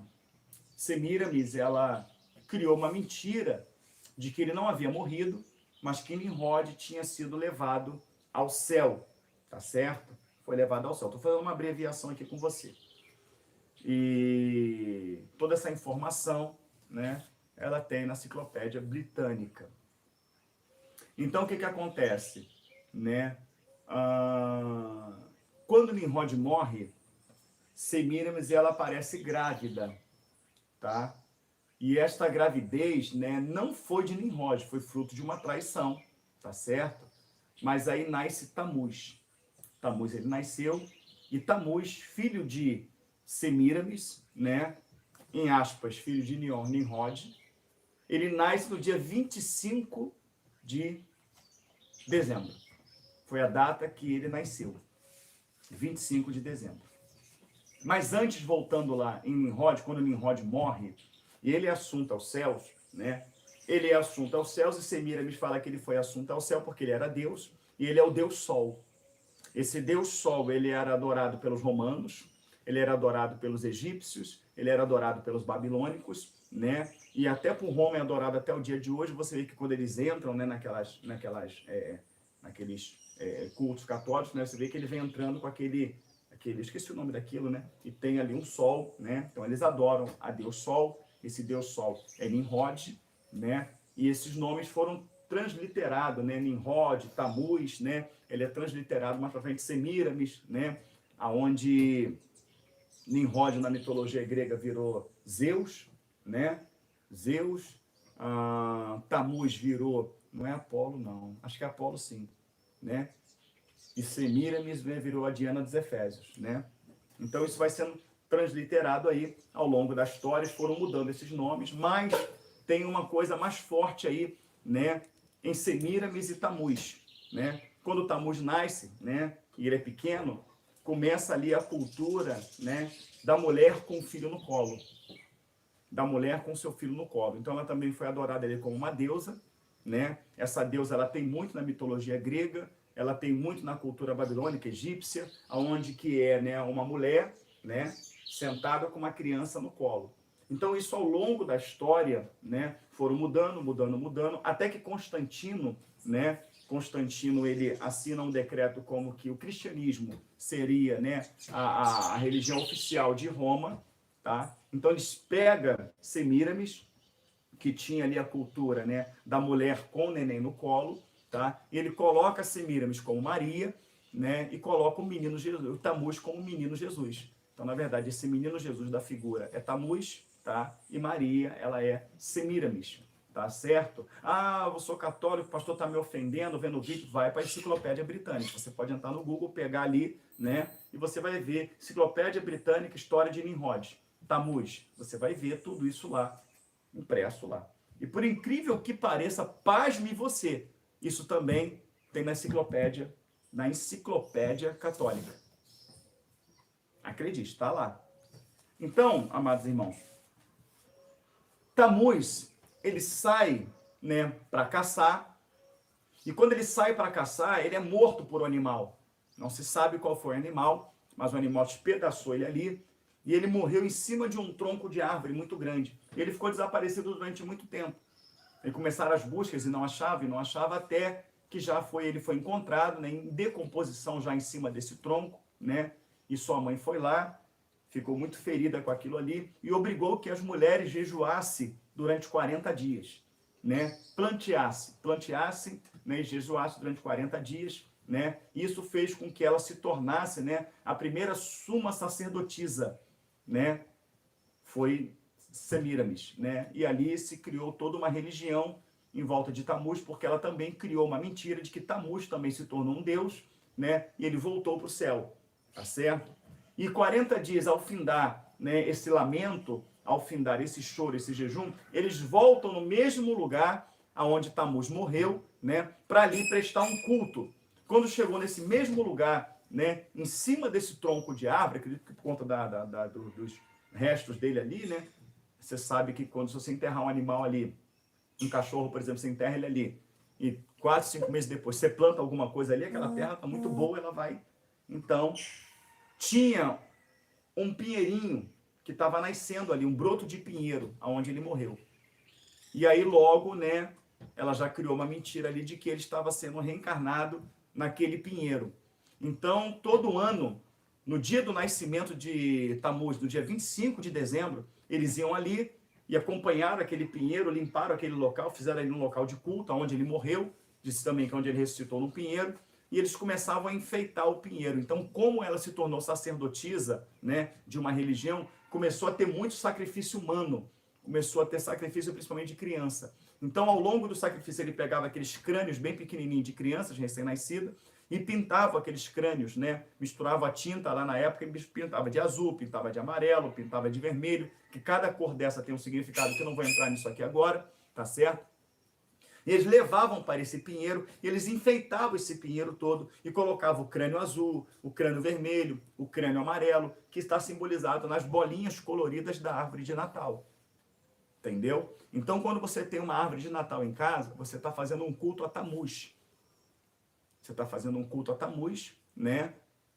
A: Semíramis, ela criou uma mentira de que ele não havia morrido, mas que Nimrod tinha sido levado ao céu. Tá certo? Foi levado ao céu. Estou fazendo uma abreviação aqui com você. E toda essa informação, né, ela tem na Enciclopédia Britânica. Então, o que acontece? Né? Quando Nimrod morre, Semíramis ela aparece grávida. Tá? E esta gravidez, né, não foi de Nimrod, foi fruto de uma traição. Tá certo? Mas aí nasce Tamuz. Tamuz ele nasceu, e Tamuz, filho de Semíramis, né, em aspas, filho de Nimrod, ele nasce no dia 25 de dezembro. Foi a data que ele nasceu, 25 de dezembro. Mas antes, voltando lá em Nimrod, quando Nimrod morre, e ele é assunto aos céus, né, ele é assunto aos céus, e Semíramis fala que ele foi assunto ao céu porque ele era Deus, e ele é o Deus Sol. Esse Deus Sol, ele era adorado pelos romanos, ele era adorado pelos egípcios, ele era adorado pelos babilônicos, né? E até por Roma é adorado até o dia de hoje. Você vê que quando eles entram, né, naqueles cultos católicos, né, você vê que ele vem entrando com aquele, esqueci o nome daquilo, né? E tem ali um sol, né? Então eles adoram a Deus Sol. Esse Deus Sol é Nimrod, né? E esses nomes foram transliterado, né? Nimrod, Tamuz, né? Ele é transliterado mais para frente, Semíramis, né? Aonde Nimrod na mitologia grega virou Zeus, né? Zeus, Tamuz virou, não é Apolo não, acho que é Apolo sim, né? E Semíramis virou a Diana dos Efésios, né? Então isso vai sendo transliterado aí ao longo das histórias, foram mudando esses nomes, mas tem uma coisa mais forte aí, né? Em Semíramis e Tamuz, né? Quando Tamuz nasce, né, e ele é pequeno, começa ali a cultura, né, da mulher com o filho no colo. Da mulher com seu filho no colo. Então ela também foi adorada ali como uma deusa, né? Essa deusa ela tem muito na mitologia grega, ela tem muito na cultura babilônica, egípcia, aonde que é, né, uma mulher, né, sentada com uma criança no colo. Então isso ao longo da história, né, foram mudando, até que Constantino, né, ele assina um decreto como que o cristianismo seria, né, a religião oficial de Roma, tá? Então eles pegam Semíramis, que tinha ali a cultura, né, da mulher com o neném no colo, tá? E ele coloca Semíramis como Maria, né, e coloca o menino Jesus, o Tamuz como o menino Jesus. Então, na verdade, esse menino Jesus da figura é Tamuz, tá? E Maria, ela é Semíramis, tá certo? Eu sou católico, o pastor tá me ofendendo, vendo o vídeo, vai para a Enciclopédia Britânica. Você pode entrar no Google, pegar ali, né? E você vai ver Enciclopédia Britânica, História de Nimrod, Tamuz. Você vai ver tudo isso lá, impresso lá. E por incrível que pareça, pasme você, isso também tem na Enciclopédia Católica. Acredite, está lá. Então, amados irmãos, Tamuz, ele sai, né, para caçar, e quando ele sai para caçar, ele é morto por um animal. Não se sabe qual foi o animal, mas o animal despedaçou ele ali, e ele morreu em cima de um tronco de árvore muito grande. Ele ficou desaparecido durante muito tempo. E começaram as buscas e não achava, até que ele foi encontrado, né, em decomposição já em cima desse tronco, né? E sua mãe foi lá, ficou muito ferida com aquilo ali e obrigou que as mulheres jejuassem durante 40 dias, né? Planteasse, né, e jejuasse durante 40 dias, né? Isso fez com que ela se tornasse, né, a primeira suma sacerdotisa, né? Foi Semíramis, né? E ali se criou toda uma religião em volta de Tamuz, porque ela também criou uma mentira de que Tamuz também se tornou um deus, né? E ele voltou para o céu, tá certo? E 40 dias ao findar, né, esse lamento, ao findar esse choro, esse jejum, eles voltam no mesmo lugar aonde Tamuz morreu, né, para ali prestar um culto. Quando chegou nesse mesmo lugar, né, em cima desse tronco de árvore, acredito que por conta dos restos dele ali, né, você sabe que quando você enterrar um animal ali, um cachorro, por exemplo, você enterra ele ali, e 4, 5 meses depois você planta alguma coisa ali, aquela terra está muito boa, ela vai. Então, tinha um pinheirinho que estava nascendo ali, um broto de pinheiro, aonde ele morreu. E aí logo, né, ela já criou uma mentira ali de que ele estava sendo reencarnado naquele pinheiro. Então, todo ano, no dia do nascimento de Tamuz, no dia 25 de dezembro, eles iam ali e acompanharam aquele pinheiro, limparam aquele local, fizeram ali um local de culto, onde ele morreu, disse também que onde ele ressuscitou no pinheiro, e eles começavam a enfeitar o pinheiro. Então, como ela se tornou sacerdotisa, né, de uma religião, começou a ter muito sacrifício humano, começou a ter sacrifício principalmente de criança. Então, ao longo do sacrifício, ele pegava aqueles crânios bem pequenininhos de crianças recém-nascidas e pintava aqueles crânios, né? Misturava a tinta lá na época, e pintava de azul, pintava de amarelo, pintava de vermelho, que cada cor dessa tem um significado, que eu não vou entrar nisso aqui agora, tá certo? E eles levavam para esse pinheiro, e eles enfeitavam esse pinheiro todo e colocavam o crânio azul, o crânio vermelho, o crânio amarelo, que está simbolizado nas bolinhas coloridas da árvore de Natal. Entendeu? Então, quando você tem uma árvore de Natal em casa, você está fazendo um culto a Tamuz. Você está fazendo um culto a Tamuz, né?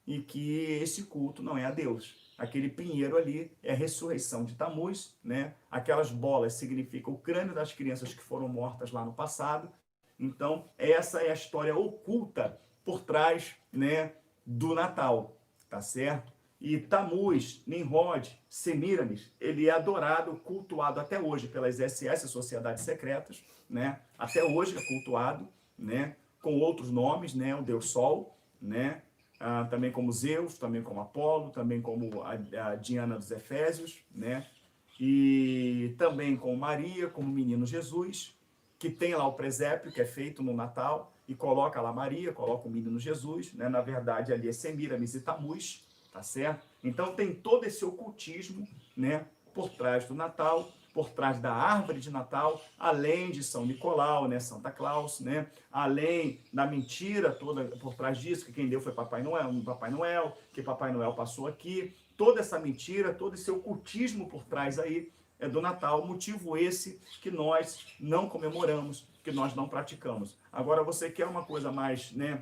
A: E que esse culto não é a Deus. Aquele pinheiro ali é a ressurreição de Tamuz, né? Aquelas bolas significam o crânio das crianças que foram mortas lá no passado. Então, essa é a história oculta por trás, né, do Natal, tá certo? E Tamuz, Nimrod, Semíramis, ele é adorado, cultuado até hoje pelas SS, Sociedades Secretas, né? Até hoje é cultuado, né? Com outros nomes, né? O Deus Sol, né? Também como Zeus, também como Apolo, também como a Diana dos Efésios, né? E também com Maria, como menino Jesus, que tem lá o presépio que é feito no Natal, e coloca lá Maria, coloca o menino Jesus, né? Na verdade ali é Semíramis e Tamuz, tá certo? Então tem todo esse ocultismo, né, por trás do Natal, por trás da árvore de Natal, além de São Nicolau, né, Santa Claus, né, além da mentira toda por trás disso, que quem deu foi Papai Noel, que Papai Noel passou aqui, toda essa mentira, todo esse ocultismo por trás aí é do Natal, motivo esse que nós não comemoramos, que nós não praticamos. Agora, você quer uma coisa mais, né,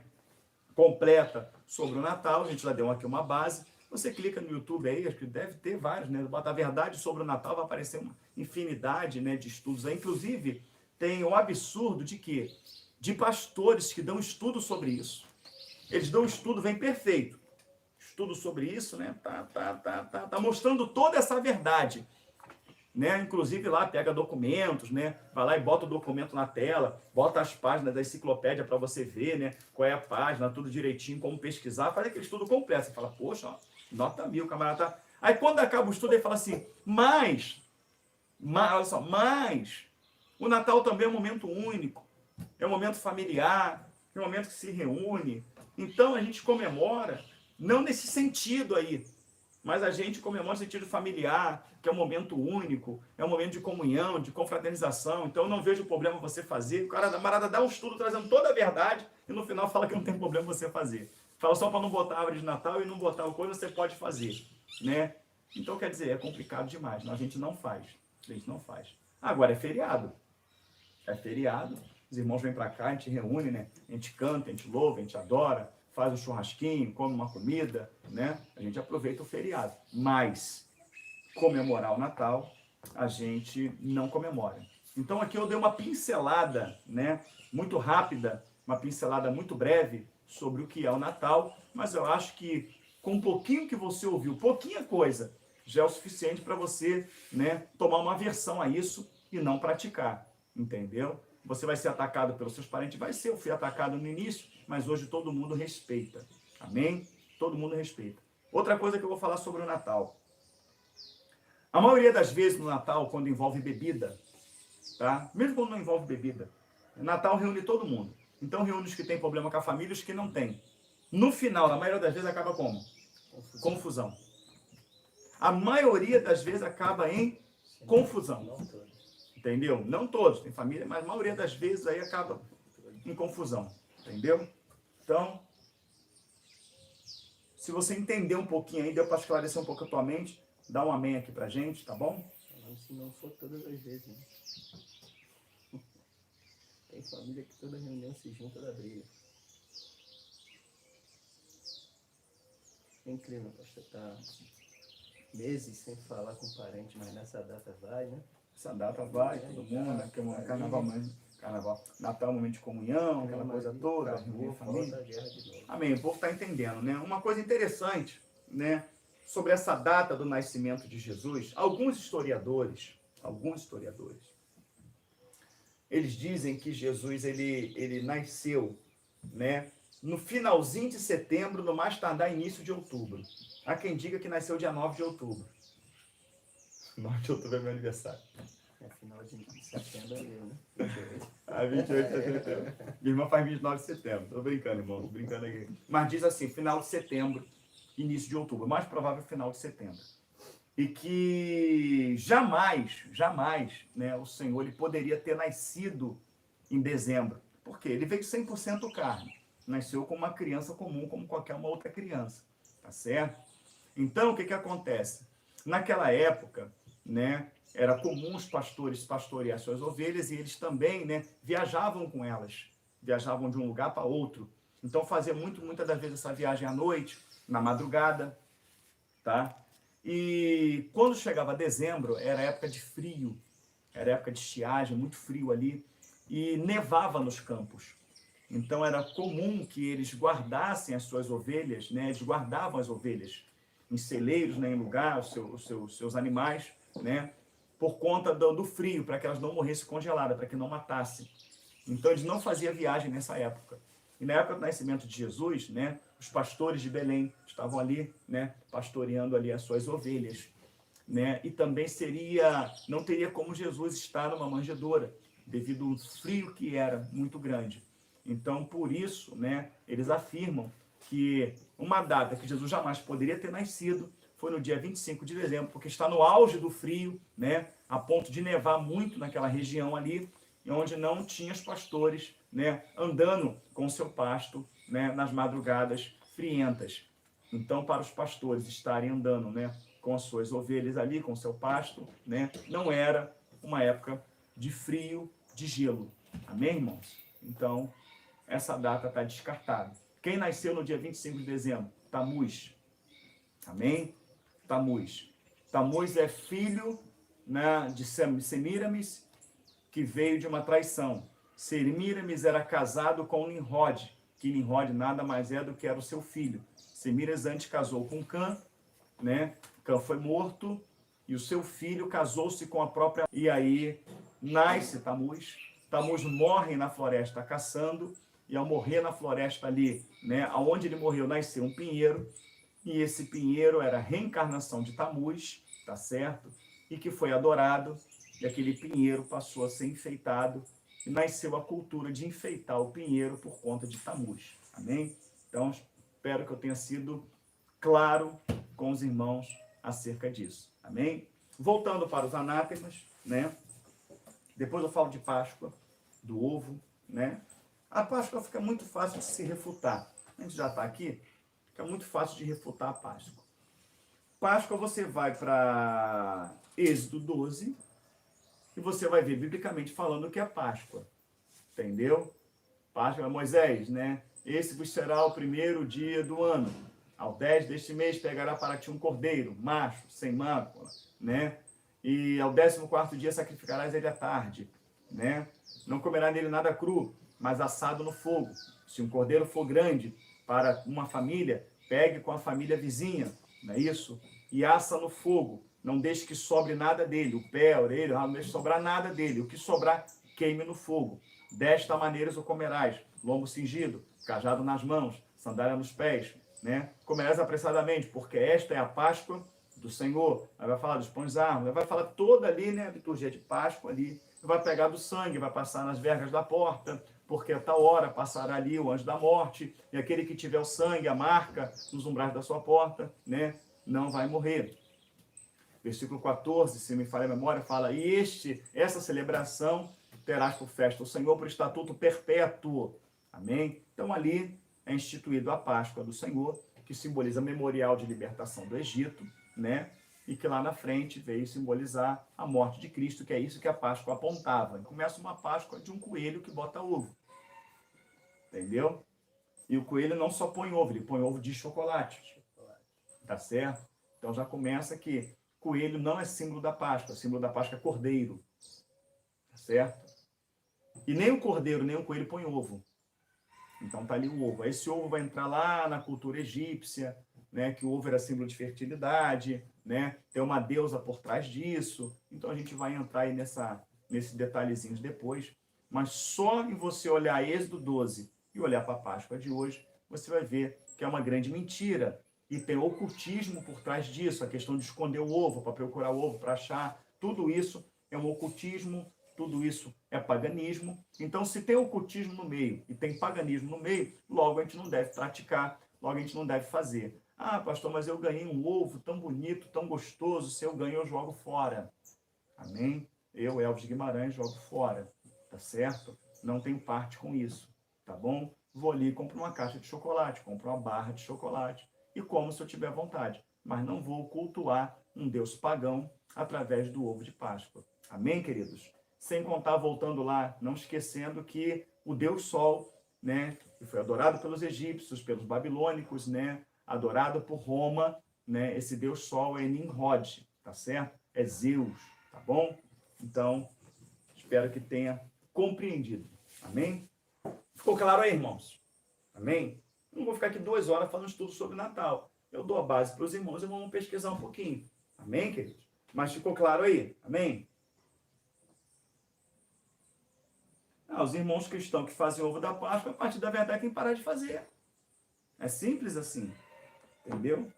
A: completa sobre o Natal, a gente já deu aqui uma base, você clica no YouTube aí, acho que deve ter vários, né? Bota a verdade sobre o Natal, vai aparecer uma infinidade, né, de estudos aí. Inclusive, tem o absurdo de que de pastores que dão estudo sobre isso. Eles dão estudo, vem perfeito. Estudo sobre isso, né? Tá mostrando toda essa verdade. Né? Inclusive lá pega documentos, né? Vai lá e bota o documento na tela, bota as páginas da enciclopédia para você ver, né? Qual é a página, tudo direitinho, como pesquisar, faz aquele estudo completo. Você fala, poxa, ó, nota 1000, camarada. Tá... Aí quando acaba o estudo, ele fala assim, olha só, mas o Natal também é um momento único, é um momento familiar, é um momento que se reúne. Então a gente comemora, não nesse sentido aí, mas a gente comemora no sentido familiar, que é um momento único, é um momento de comunhão, de confraternização. Então eu não vejo problema você fazer. O camarada dá um estudo trazendo toda a verdade e no final fala que não tem problema você fazer. Fala só para não botar a árvore de Natal e não botar o coisa, você pode fazer, né? Então, quer dizer, é complicado demais. A gente não faz. A gente não faz. Agora é feriado. É feriado. Os irmãos vêm para cá, a gente reúne, né? A gente canta, a gente louva, a gente adora, faz um churrasquinho, come uma comida, né? A gente aproveita o feriado. Mas comemorar o Natal, a gente não comemora. Então aqui eu dei uma pincelada, né, muito rápida uma pincelada muito breve sobre o que é o Natal, mas eu acho que com um pouquinho que você ouviu, pouquinha coisa, já é o suficiente para você, né, tomar uma aversão a isso e não praticar, entendeu? Você vai ser atacado pelos seus parentes, vai ser, eu fui atacado no início, mas hoje todo mundo respeita, amém? Todo mundo respeita. Outra coisa que eu vou falar sobre o Natal. A maioria das vezes no Natal, quando envolve bebida, tá? Mesmo quando não envolve bebida, Natal reúne todo mundo. Então reúne os que têm problema com a família e os que não têm. No final, na maioria das vezes, acaba como? Confusão. A maioria das vezes acaba em confusão.
B: Não todos.
A: Entendeu? Não todos, tem família, mas a maioria das vezes aí acaba em confusão. Entendeu? Então, se você entender um pouquinho aí, deu para esclarecer um pouco a tua mente, dá um amém aqui pra gente, tá bom?
B: Se não for todas as vezes, né? Tem família que toda reunião se junta da briga. É incrível, pastor, tá meses sem falar com parente, mas nessa data vai, né?
A: Essa data vai, todo mundo, né? Porque é carnaval mesmo. Carnaval, Natal é um momento de comunhão, aquela coisa toda, reunir a família. Amém, o povo está entendendo, né? Uma coisa interessante, né? Sobre essa data do nascimento de Jesus, alguns historiadores, eles dizem que Jesus, ele nasceu, né? No finalzinho de setembro, no mais tardar início de outubro. Há quem diga que nasceu dia 9 de outubro. 9 de outubro é meu aniversário.
B: É final de setembro ali, né? 28.
A: Ah, 28 de setembro. Minha irmã faz 29 de setembro. Tô brincando, irmão. Tô brincando aqui. Mas diz assim, final de setembro, início de outubro. Mais provável final de setembro. E que jamais, né, o Senhor ele poderia ter nascido em dezembro. Por quê? Ele veio 100% carne. Nasceu como uma criança comum, como qualquer uma outra criança. Tá certo? Então, o que que acontece? Naquela época, né, era comum os pastores pastorear suas ovelhas e eles também, né, viajavam com elas. Viajavam de um lugar para outro. Então, fazia muitas das vezes essa viagem à noite, na madrugada, tá? E quando chegava dezembro, era época de frio, era época de estiagem, muito frio ali, e nevava nos campos. Então, era comum que eles guardassem as suas ovelhas, né, eles guardavam as ovelhas em celeiros, né, em lugar, os seus animais, né, por conta do frio, para que elas não morressem congeladas, para que não matassem. Então, eles não faziam viagem nessa época. E na época do nascimento de Jesus, né, os pastores de Belém estavam ali, né, pastoreando ali as suas ovelhas, né, e também não teria como Jesus estar numa manjedoura, devido ao frio que era muito grande. Então, por isso, né, eles afirmam que uma data que Jesus jamais poderia ter nascido foi no dia 25 de dezembro, porque está no auge do frio, né, a ponto de nevar muito naquela região ali, onde não tinha os pastores, né, andando com o seu pasto, né, nas madrugadas frientas. Então, para os pastores estarem andando, né, com as suas ovelhas ali, com o seu pasto, né, não era uma época de frio, de gelo. Amém, irmãos? Então, essa data está descartada. Quem nasceu no dia 25 de dezembro? Tamuz. Amém? Tamuz. Tamuz é filho, né, de Semíramis, que veio de uma traição. Semíramis era casado com Nimrod, que Nimrod nada mais é do que era o seu filho. Semíramis antes casou com Cã, né? Cã foi morto e o seu filho casou-se com a própria... E aí nasce Tamuz. Tamuz morre na floresta caçando, e ao morrer na floresta ali, né, aonde ele morreu, nasceu um pinheiro, e esse pinheiro era a reencarnação de Tamuz, tá certo? E que foi adorado, e aquele pinheiro passou a ser enfeitado, e nasceu a cultura de enfeitar o pinheiro por conta de Tamuz. Amém? Então, espero que eu tenha sido claro com os irmãos acerca disso. Amém? Voltando para os anátemas, né? Depois eu falo de Páscoa, do ovo, né? A Páscoa fica muito fácil de se refutar. A gente já está aqui, fica muito fácil de refutar a Páscoa. Páscoa você vai para Êxodo 12 e você vai ver biblicamente falando o que é Páscoa. Entendeu? Páscoa é Moisés, né? Esse vos será o primeiro dia do ano. Ao 10 deste mês pegará para ti um cordeiro, macho, sem mácula, né? E ao 14º dia sacrificarás ele à tarde, né? Não comerá nele nada cru. mas assado no fogo. Se um cordeiro for grande para uma família, pegue com a família vizinha, não é isso? E assa no fogo. Não deixe que sobre nada dele, o pé, a orelha, não deixe sobrar nada dele. O que sobrar, queime no fogo. Desta maneira o comerás, lombo cingido, cajado nas mãos, sandália nos pés, né? Comerás apressadamente, porque esta é a Páscoa do Senhor. Aí vai falar dos pães árvores, vai falar toda ali, né, a liturgia de Páscoa ali. Vai pegar do sangue, vai passar nas vergas da porta, porque a tal hora passará ali o anjo da morte, e aquele que tiver o sangue, a marca, nos umbrais da sua porta, né, não vai morrer. Versículo 14, se me falha a memória, fala, e essa celebração terás por festa o Senhor por estatuto perpétuo. Amém? Então ali é instituído a Páscoa do Senhor, que simboliza memorial de libertação do Egito, né? E que lá na frente veio simbolizar a morte de Cristo, que é isso que a Páscoa apontava. E começa uma Páscoa de um coelho que bota ovo. Entendeu? E o coelho não só põe ovo, ele põe ovo de chocolate. Tá certo? Então já começa que coelho não é símbolo da Páscoa. O símbolo da Páscoa é cordeiro. Tá certo? E nem o cordeiro, nem o coelho põe ovo. Então tá ali o ovo. Esse ovo vai entrar lá na cultura egípcia, né, que o ovo era símbolo de fertilidade, né, tem uma deusa por trás disso. Então a gente vai entrar aí nesses detalhezinhos depois. Mas só em você olhar Êxodo 12 e olhar para a Páscoa de hoje, você vai ver que é uma grande mentira. E tem ocultismo por trás disso, a questão de esconder o ovo, para procurar o ovo, para achar. Tudo isso é um ocultismo, tudo isso é paganismo. Então, se tem ocultismo no meio e tem paganismo no meio, logo a gente não deve praticar, logo a gente não deve fazer. Ah, pastor, mas eu ganhei um ovo tão bonito, tão gostoso, se eu ganho, eu jogo fora. Amém? Eu, Elvis Guimarães, jogo fora, tá certo? Não tenho parte com isso, tá bom? Vou ali e compro uma caixa de chocolate, compro uma barra de chocolate e como se eu tiver vontade. Mas não vou cultuar um Deus pagão através do ovo de Páscoa. Amém, queridos? Sem contar, voltando lá, não esquecendo que o Deus Sol, né, que foi adorado pelos egípcios, pelos babilônicos, né, adorado por Roma, né, esse Deus Sol é Nimrod, tá certo? É Zeus, tá bom? Então, espero que tenha compreendido. Amém? Ficou claro aí, irmãos? Amém? Não vou ficar aqui 2 horas falando estudo sobre Natal. Eu dou a base para os irmãos e vamos pesquisar um pouquinho. Amém, queridos? Mas ficou claro aí? Amém? Os irmãos cristãos que fazem ovo da Páscoa, a partir da verdade tem que parar de fazer. É simples assim. Entendeu?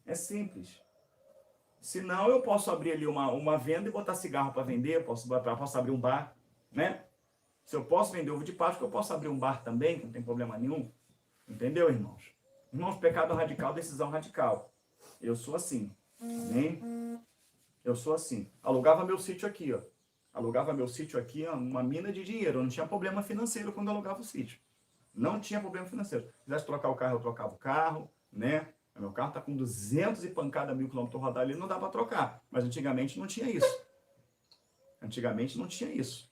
A: É simples. Senão eu posso abrir ali uma venda e botar cigarro para vender, eu posso abrir um bar, né? Se eu posso vender ovo de Páscoa, eu posso abrir um bar também, que não tem problema nenhum. Entendeu, irmãos? Irmãos, pecado radical, decisão radical. Eu sou assim. Amém? Eu sou assim. Alugava meu sítio aqui, ó. Alugava meu sítio aqui, uma mina de dinheiro. Eu não tinha problema financeiro quando alugava o sítio. Não tinha problema financeiro. Se quisesse trocar o carro, eu trocava o carro, né? Meu carro está com 200 e pancada mil quilômetros rodados ali, não dá para trocar. Mas antigamente não tinha isso. Antigamente não tinha isso.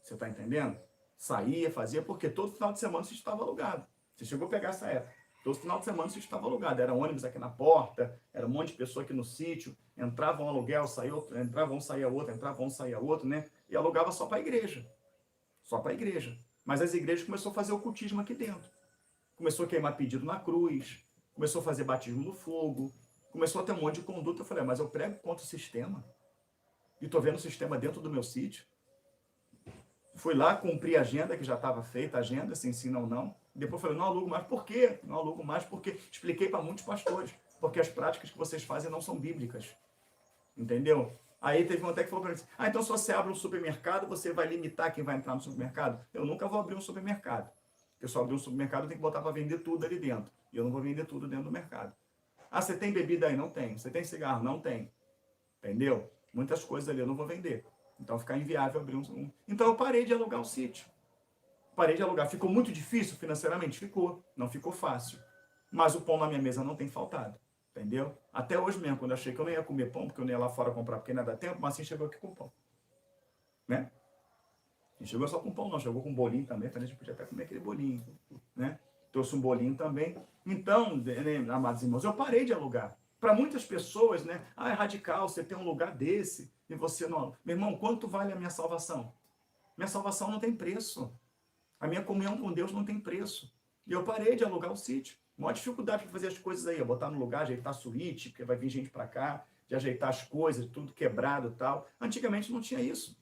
A: Você está entendendo? Saía, fazia, porque todo final de semana o sítio estava alugado. Você chegou a pegar essa época. Todo final de semana o sítio estava alugado. Era ônibus aqui na porta, era um monte de pessoa aqui no sítio. Entrava um aluguel, saía outro, entrava um, saía outro, entrava um, saía outro, né? E alugava só para a igreja. Só para a igreja. Mas as igrejas começaram a fazer ocultismo aqui dentro. Começou a queimar pedido na cruz, começou a fazer batismo no fogo, começou a ter um monte de conduta. Eu falei, mas eu prego contra o sistema. E estou vendo o sistema dentro do meu sítio. Fui lá, cumpri a agenda, que já estava feita, a agenda, se ensina ou não. Depois falei, não alugo mais. Por quê? Não alugo mais porque expliquei para muitos pastores. Porque as práticas que vocês fazem não são bíblicas. Entendeu? Aí teve um até que falou para mim, então se você abre um supermercado, você vai limitar quem vai entrar no supermercado? Eu nunca vou abrir um supermercado. Porque se eu abrir um supermercado, eu tenho que botar para vender tudo ali dentro. E eu não vou vender tudo dentro do mercado. Ah, você tem bebida aí? Não tem. Você tem cigarro? Não tem. Entendeu? Muitas coisas ali eu não vou vender. Então fica inviável abrir um. Então eu parei de alugar o sítio. Parei de alugar. Ficou muito difícil financeiramente? Ficou. Não ficou fácil. Mas o pão na minha mesa não tem faltado. Entendeu? Até hoje mesmo, quando eu achei que eu não ia comer pão, porque eu não ia lá fora comprar porque não ia dar tempo, mas assim chegou aqui com pão. Né? E chegou só com pão, não. Chegou com bolinho também. Falei, a gente podia até comer aquele bolinho. Né? Trouxe um bolinho também. Então, né, amados irmãos, eu parei de alugar. Para muitas pessoas, né? É radical, você tem um lugar desse e você não... Meu irmão, quanto vale a minha salvação? Minha salvação não tem preço. A minha comunhão com Deus não tem preço. E eu parei de alugar o sítio. Maior dificuldade para fazer as coisas aí, botar no lugar, ajeitar a suíte, porque vai vir gente para cá, de ajeitar as coisas, tudo quebrado e tal. Antigamente não tinha isso.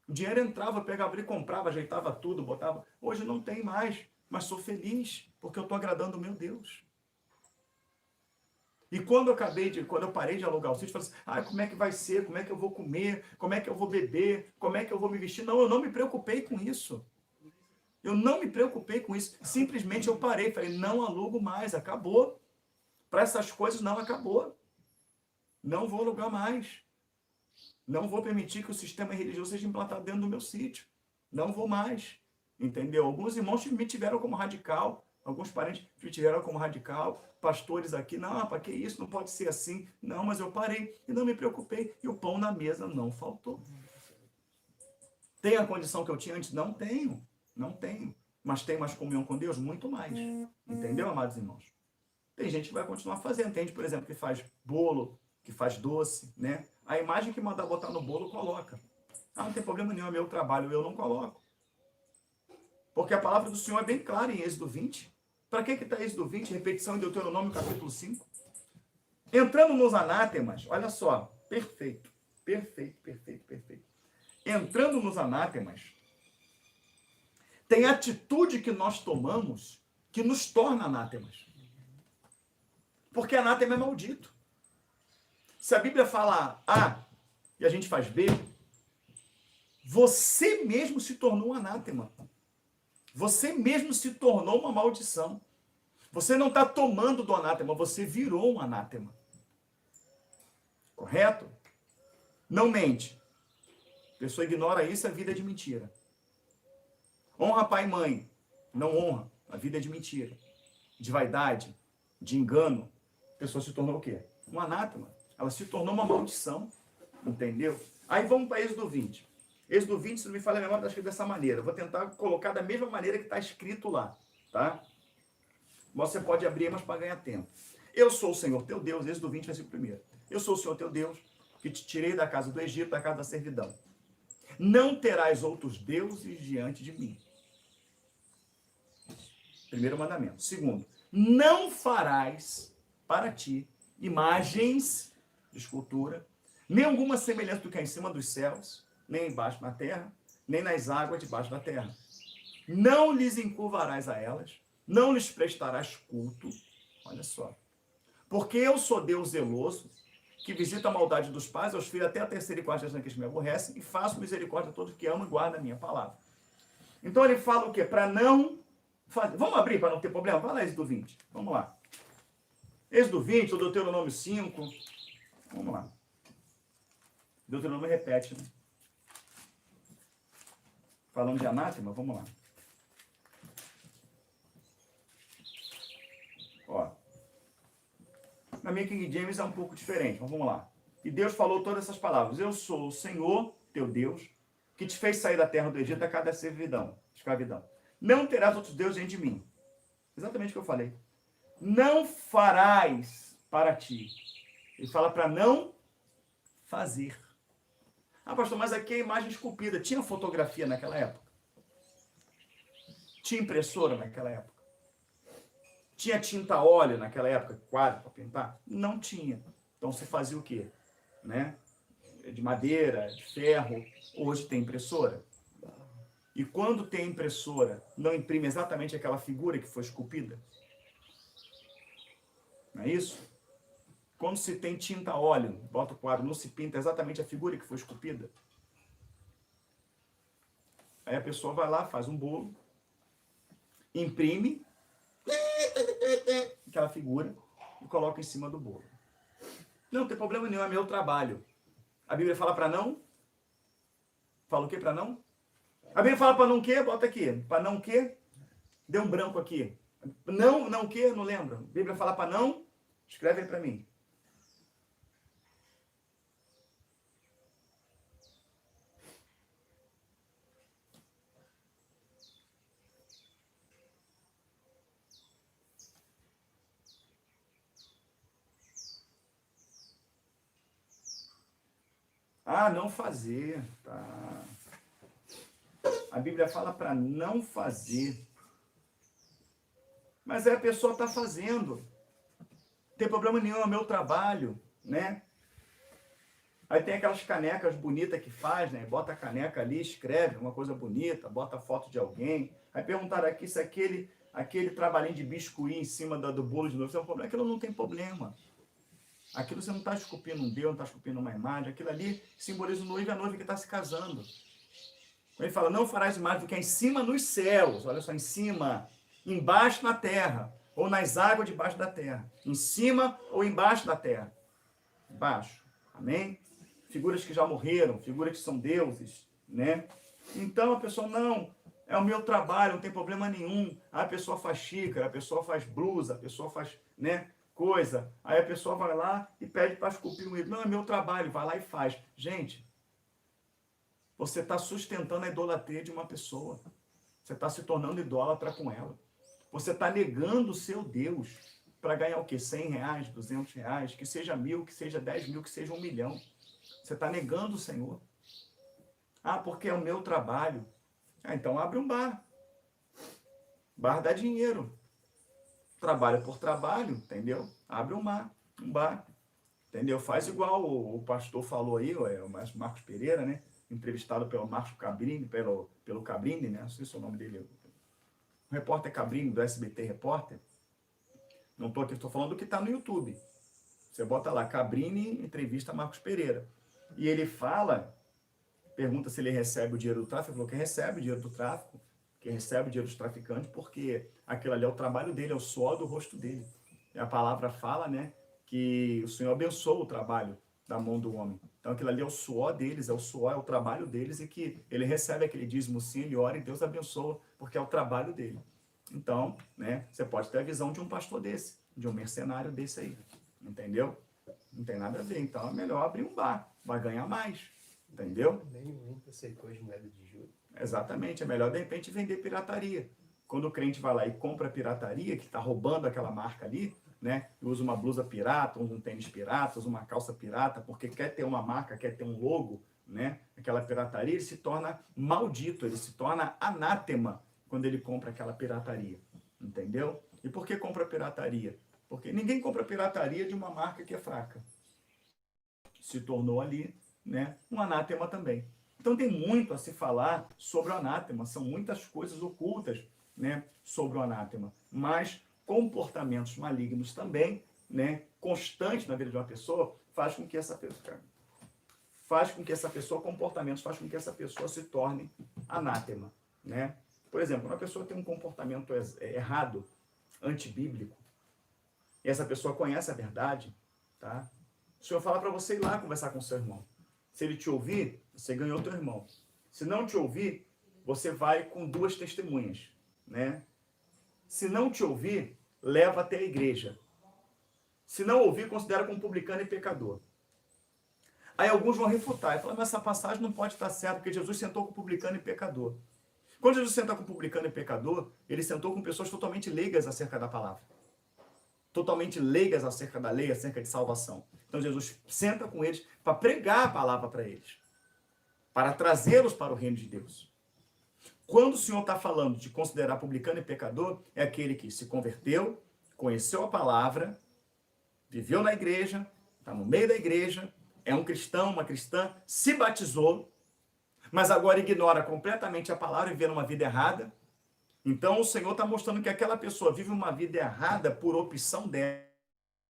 A: O dinheiro entrava, eu pegava ali, comprava, ajeitava tudo, botava. Hoje não tem mais, mas sou feliz, porque eu estou agradando o meu Deus. E quando eu parei de alugar o sítio, eu falei assim, como é que vai ser? Como é que eu vou comer? Como é que eu vou beber? Como é que eu vou me vestir? Não, eu não me preocupei com isso. Eu não me preocupei com isso. Simplesmente eu parei, falei, não alugo mais, acabou. Para essas coisas não acabou. Não vou alugar mais. Não vou permitir que o sistema religioso seja implantado dentro do meu sítio. Não vou mais. Entendeu? Alguns irmãos me tiveram como radical. Alguns parentes me tiveram como radical. Pastores aqui, não, para que isso? Não pode ser assim. Não, mas eu parei e não me preocupei. E o pão na mesa não faltou. Tem a condição que eu tinha antes? Não tenho. Não tenho. Mas tem mais comunhão com Deus? Muito mais. Entendeu, amados irmãos? Tem gente que vai continuar fazendo. Tem gente, por exemplo, que faz bolo, que faz doce, né? A imagem que mandar botar no bolo, coloca. Não tem problema nenhum, é meu trabalho, eu não coloco. Porque a palavra do Senhor é bem clara em Êxodo 20. Para que está Êxodo 20? Repetição em Deuteronômio, capítulo 5. Entrando nos anátemas, olha só, perfeito. Entrando nos anátemas, tem atitude que nós tomamos que nos torna anátemas. Porque anátema é maldito. Se a Bíblia fala A e a gente faz B, você mesmo se tornou um anátema. Você mesmo se tornou uma maldição. Você não está tomando do anátema, você virou um anátema. Correto? Não mente. A pessoa ignora isso, a vida é de mentira. Honra pai e mãe. Não honra, a vida é de mentira. De vaidade, de engano. A pessoa se tornou o quê? Um anátema. Ela se tornou uma maldição. Entendeu? Aí vamos para Êxodo 20. Êxodo 20, se não me falha a memória, está escrito dessa maneira. Eu vou tentar colocar da mesma maneira que está escrito lá. Tá? Você pode abrir, mas para ganhar tempo. Eu sou o Senhor teu Deus, Êxodo 20, versículo 1. Eu sou o Senhor teu Deus, que te tirei da casa do Egito, da casa da servidão. Não terás outros deuses diante de mim. Primeiro mandamento. Segundo, não farás para ti imagens de escultura, nem alguma semelhança do que é em cima dos céus, nem embaixo na terra, nem nas águas debaixo da terra. Não lhes encurvarás a elas, não lhes prestarás culto. Olha só. Porque eu sou Deus zeloso, que visita a maldade dos pais aos filhos até a terceira e quarta geração que me aborrecem, e faço misericórdia a todos que amam e guardam a minha palavra. Então ele fala o quê? Para não fazer. Vamos abrir para não ter problema? Vai lá, Êxodo 20. Vamos lá. Êxodo 20, o Deuteronômio 5. Vamos lá. Deuteronômio repete, né? Falando de anátema, vamos lá. Ó. Na minha King James é um pouco diferente, mas vamos lá. E Deus falou todas essas palavras. Eu sou o Senhor, teu Deus, que te fez sair da terra do Egito da casa da escravidão. Não terás outros deuses diante de mim. Exatamente o que eu falei. Não farás para ti. Ele fala para não fazer. Ah, pastor, mas aqui é imagem esculpida. Tinha fotografia naquela época? Tinha impressora naquela época? Tinha tinta a óleo naquela época, quadro para pintar? Não tinha. Então você fazia o quê? Né? De madeira, de ferro. Hoje tem impressora. E quando tem impressora, não imprime exatamente aquela figura que foi esculpida? Não é isso? Quando se tem tinta a óleo, bota o quadro, não se pinta exatamente a figura que foi esculpida? Aí a pessoa vai lá, faz um bolo, imprime aquela figura e coloca em cima do bolo. Não tem problema nenhum, é meu trabalho. A Bíblia fala para não? Fala o quê para não? A Bíblia fala para não o quê? Bota aqui. Para não o quê? Deu um branco aqui. Não o quê? Não lembro. A Bíblia fala para não? Escreve aí para mim. Ah, não fazer. Tá. A Bíblia fala para não fazer. Mas aí a pessoa está fazendo. Não tem problema nenhum, é meu trabalho, né? Aí tem aquelas canecas bonitas que faz, né? Bota a caneca ali, escreve uma coisa bonita, bota a foto de alguém. Aí perguntaram aqui se aquele trabalhinho de biscuit em cima do bolo de noiva tem um problema. Aquilo não tem problema. Aquilo você não está esculpindo um Deus, não está esculpindo uma imagem. Aquilo ali simboliza o noivo e a noiva que está se casando. Ele fala, não farás imagem do que é em cima nos céus. Olha só, em cima, embaixo na terra, ou nas águas debaixo da terra. Em cima ou embaixo da terra. Embaixo. Amém? Figuras que já morreram, figuras que são deuses, né? Então a pessoa, não, é o meu trabalho, não tem problema nenhum. Aí a pessoa faz xícara, a pessoa faz blusa, a pessoa faz, né, coisa. Aí a pessoa vai lá e pede para esculpir um ídolo. Não, é meu trabalho, vai lá e faz. Gente, você está sustentando a idolatria de uma pessoa. Você está se tornando idólatra com ela. Você está negando o seu Deus para ganhar o quê? R$100, R$200, que seja 1.000, que seja 10.000, que seja 1 milhão. Você está negando o Senhor. Ah, porque é o meu trabalho. Ah, então abre um bar. Bar dá dinheiro. Trabalho por trabalho, entendeu? Abre um bar. Entendeu? Faz igual o pastor falou aí, o Marcos Pereira, né? Entrevistado pelo Marcos Cabrini, pelo Cabrini, né? Não sei se é o nome dele. O repórter Cabrini, do SBT Repórter. Não estou aqui, estou falando do que está no YouTube. Você bota lá, Cabrini, entrevista Marcos Pereira. E ele fala, pergunta se ele recebe o dinheiro do tráfico. Ele falou que recebe o dinheiro do tráfico, que recebe o dinheiro dos traficantes, porque aquilo ali é o trabalho dele, é o suor do rosto dele. E a palavra fala, né, que o Senhor abençoa o trabalho da mão do homem. Então aquilo ali é o suor deles, é o trabalho deles, e que ele recebe aquele dízimo sim, ele ora e Deus abençoa, porque é o trabalho dele. Então, né, você pode ter a visão de um pastor desse, de um mercenário desse aí, entendeu? Não tem nada a ver, então é melhor abrir um bar, vai ganhar mais, entendeu?
B: Nem aceitou as moedas de juros.
A: Exatamente, é melhor de repente vender pirataria. Quando o crente vai lá e compra pirataria, que está roubando aquela marca ali, né, e usa uma blusa pirata, usa um tênis pirata, usa uma calça pirata, porque quer ter uma marca, quer ter um logo, né, aquela pirataria, ele se torna maldito, ele se torna anátema quando ele compra aquela pirataria, entendeu? E por que compra pirataria? Porque ninguém compra pirataria de uma marca que é fraca. Se tornou ali, né, um anátema também. Então tem muito a se falar sobre o anátema, são muitas coisas ocultas, né, sobre o anátema, mas comportamentos malignos também, né, constantes na vida de uma pessoa, faz com que essa pessoa, comportamentos faz com que essa pessoa se torne anátema, né? Por exemplo, uma pessoa tem um comportamento errado, antibíblico, e essa pessoa conhece a verdade, tá? O Senhor fala para você ir lá conversar com o seu irmão. Se ele te ouvir, você ganhou teu irmão. Se não te ouvir, você vai com 2 testemunhas, né? Se não te ouvir, leva até a igreja. Se não ouvir, considera como publicano e pecador. Aí alguns vão refutar e falar, mas essa passagem não pode estar certa, porque Jesus sentou com publicano e pecador. Quando Jesus senta com publicano e pecador, ele sentou com pessoas totalmente leigas acerca da palavra. Totalmente leigas acerca da lei, acerca de salvação. Então Jesus senta com eles para pregar a palavra para eles. Para trazê-los para o reino de Deus. Quando o Senhor está falando de considerar publicano e pecador, é aquele que se converteu, conheceu a palavra, viveu na igreja, está no meio da igreja, é um cristão, uma cristã, se batizou, mas agora ignora completamente a palavra e vê uma vida errada. Então o Senhor está mostrando que aquela pessoa vive uma vida errada por opção dela.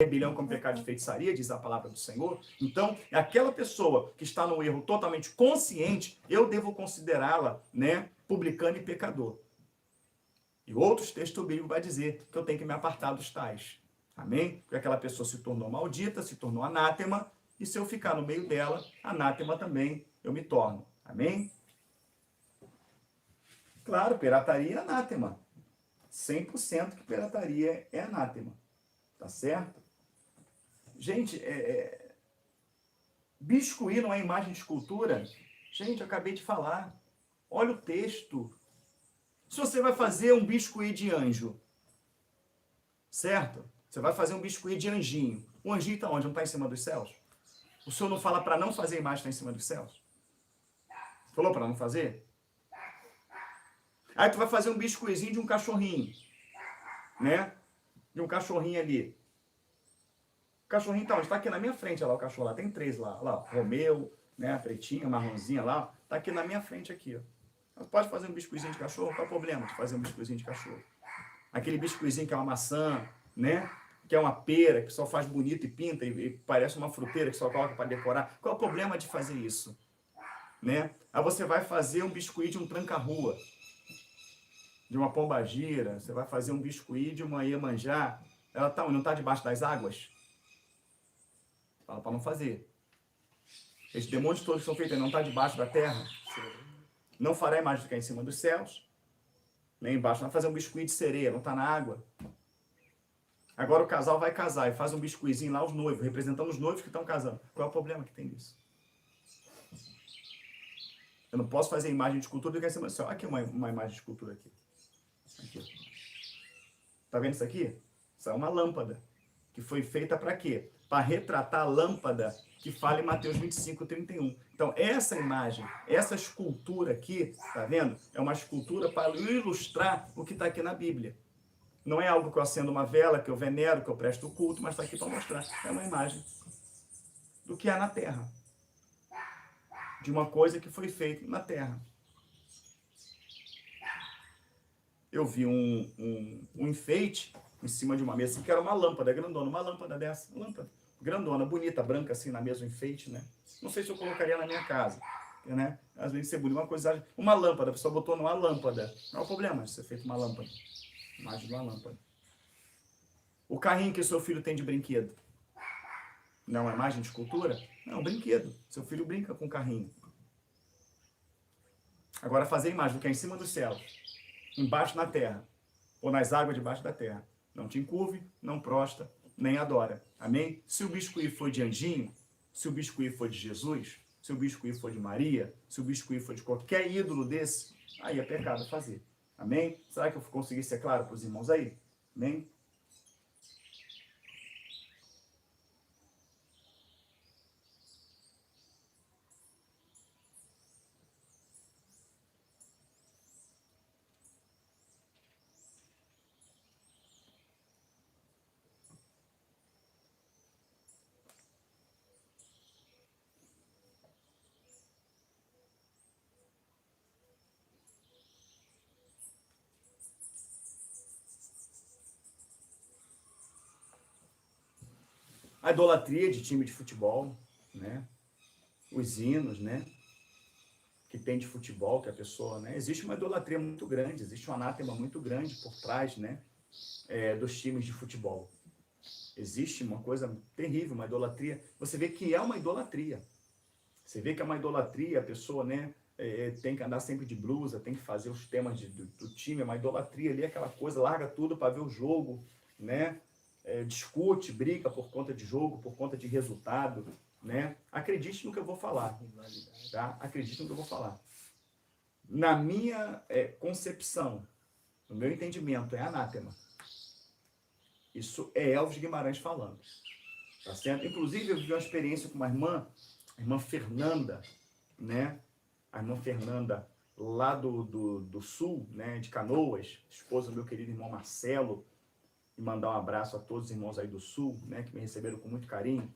A: Rebelião com pecado de feitiçaria, diz a palavra do Senhor. Então, aquela pessoa que está no erro totalmente consciente, eu devo considerá-la, né, publicano e pecador. E outros textos bíblicos vai dizer que eu tenho que me apartar dos tais. Amém? Porque aquela pessoa se tornou maldita, se tornou anátema, e se eu ficar no meio dela, anátema também eu me torno. Amém? Claro, pirataria é anátema. 100% que pirataria é anátema. Tá certo? Gente, biscuit não é imagem de escultura? Gente, eu acabei de falar. Olha o texto. Se você vai fazer um biscuit de anjo, certo? Você vai fazer um biscuit de anjinho. O anjinho está onde? Não está em cima dos céus? O Senhor não fala para não fazer imagem, está em cima dos céus? Falou para não fazer? Aí tu vai fazer um biscoizinho de um cachorrinho, né? De um cachorrinho ali. O cachorrinho, então, está aqui na minha frente, olha lá o cachorro lá. Tem 3 lá, olha lá, Romeu, né? A pretinha, a marronzinha lá, tá aqui na minha frente aqui, ó. Pode fazer um biscoizinho de cachorro? Qual é o problema de fazer um biscoizinho de cachorro? Aquele biscoizinho que é uma maçã, né? Que é uma pera, que só faz bonito e pinta, e parece uma fruteira que só coloca para decorar. Qual é o problema de fazer isso? Né? Aí você vai fazer um biscoito de um tranca-rua, de uma pombagira, você vai fazer um biscoito de uma iemanjá. Ela tá, não está debaixo das águas? Fala para não fazer. Esses demônios todos que são feitos não estão debaixo da terra? Não fará a imagem ficar em cima dos céus, nem embaixo. Vai fazer um biscoito de sereia, não está na água. Agora o casal vai casar e faz um biscoizinho lá, os noivos, representando os noivos que estão casando. Qual é o problema que tem nisso? Eu não posso fazer imagem de escultura do que é em cima do céu. Aqui uma imagem de escultura aqui. Tá vendo isso aqui? Isso é uma lâmpada. Que foi feita para quê? Para retratar a lâmpada que fala em Mateus 25, 31. Então, essa imagem, essa escultura aqui, tá vendo? É uma escultura para ilustrar o que está aqui na Bíblia. Não é algo que eu acendo uma vela, que eu venero, que eu presto culto, mas está aqui para mostrar. É uma imagem do que há na Terra. De uma coisa que foi feita na Terra. Eu vi um enfeite em cima de uma mesa, que era uma lâmpada grandona, uma lâmpada dessa, lâmpada grandona, bonita, branca, assim, na mesa, um enfeite, né? Não sei se eu colocaria na minha casa, né? Às vezes ser bonito, uma coisa, uma lâmpada, a pessoa botou numa lâmpada. Não é o problema de ser feito uma lâmpada. Imagem de uma lâmpada. O carrinho que o seu filho tem de brinquedo. Não é uma imagem de escultura? Não, é um brinquedo. Seu filho brinca com o carrinho. Agora, fazer a imagem do que é em cima do céu, embaixo na terra, ou nas águas debaixo da terra. Não te encurve, não prosta, nem adora. Amém? Se o biscoito for de anjinho, se o biscoito for de Jesus, se o biscoito for de Maria, se o biscoito for de qualquer ídolo desse, aí é pecado fazer. Amém? Será que eu consegui ser claro para os irmãos aí? Amém? A idolatria de time de futebol, né? Os hinos, né? Que tem de futebol, que a pessoa, né? Existe uma idolatria muito grande, existe um anátema muito grande por trás, né? Dos times de futebol. Existe uma coisa terrível, uma idolatria. Você vê que é uma idolatria. Você vê que é uma idolatria, a pessoa, né? Tem que andar sempre de blusa, tem que fazer os temas do time, é uma idolatria ali, aquela coisa, larga tudo para ver o jogo, né? Discute, briga por conta de jogo, por conta de resultado, né? Acredite no que eu vou falar, tá? Acredite no que eu vou falar. Na minha concepção, no meu entendimento, é anátema. Isso é Elvis Guimarães falando, tá certo? Inclusive, eu vivi uma experiência com uma irmã, a irmã Fernanda, né? A irmã Fernanda lá do sul, né? De Canoas, esposa do meu querido irmão Marcelo, e mandar um abraço a todos os irmãos aí do sul, né, que me receberam com muito carinho,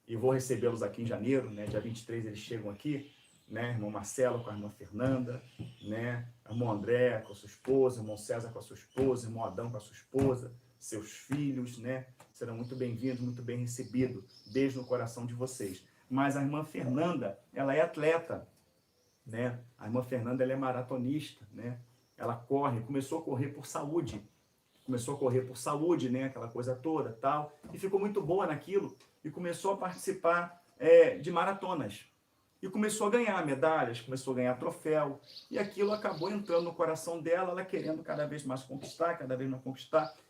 A: e vou recebê-los aqui em janeiro, né, dia 23 eles chegam aqui, né, irmão Marcelo com a irmã Fernanda, né, irmão André com a sua esposa, irmão César com a sua esposa, irmão Adão com a sua esposa, seus filhos, né, serão muito bem-vindos, muito bem recebidos, beijo no coração de vocês. Mas a irmã Fernanda, ela é atleta, né, a irmã Fernanda, ela é maratonista, né, ela corre, começou a correr por saúde, né, aquela coisa toda, tal, e ficou muito boa naquilo, e começou a participar de maratonas, e começou a ganhar medalhas, começou a ganhar troféu, e aquilo acabou entrando no coração dela, ela querendo cada vez mais conquistar,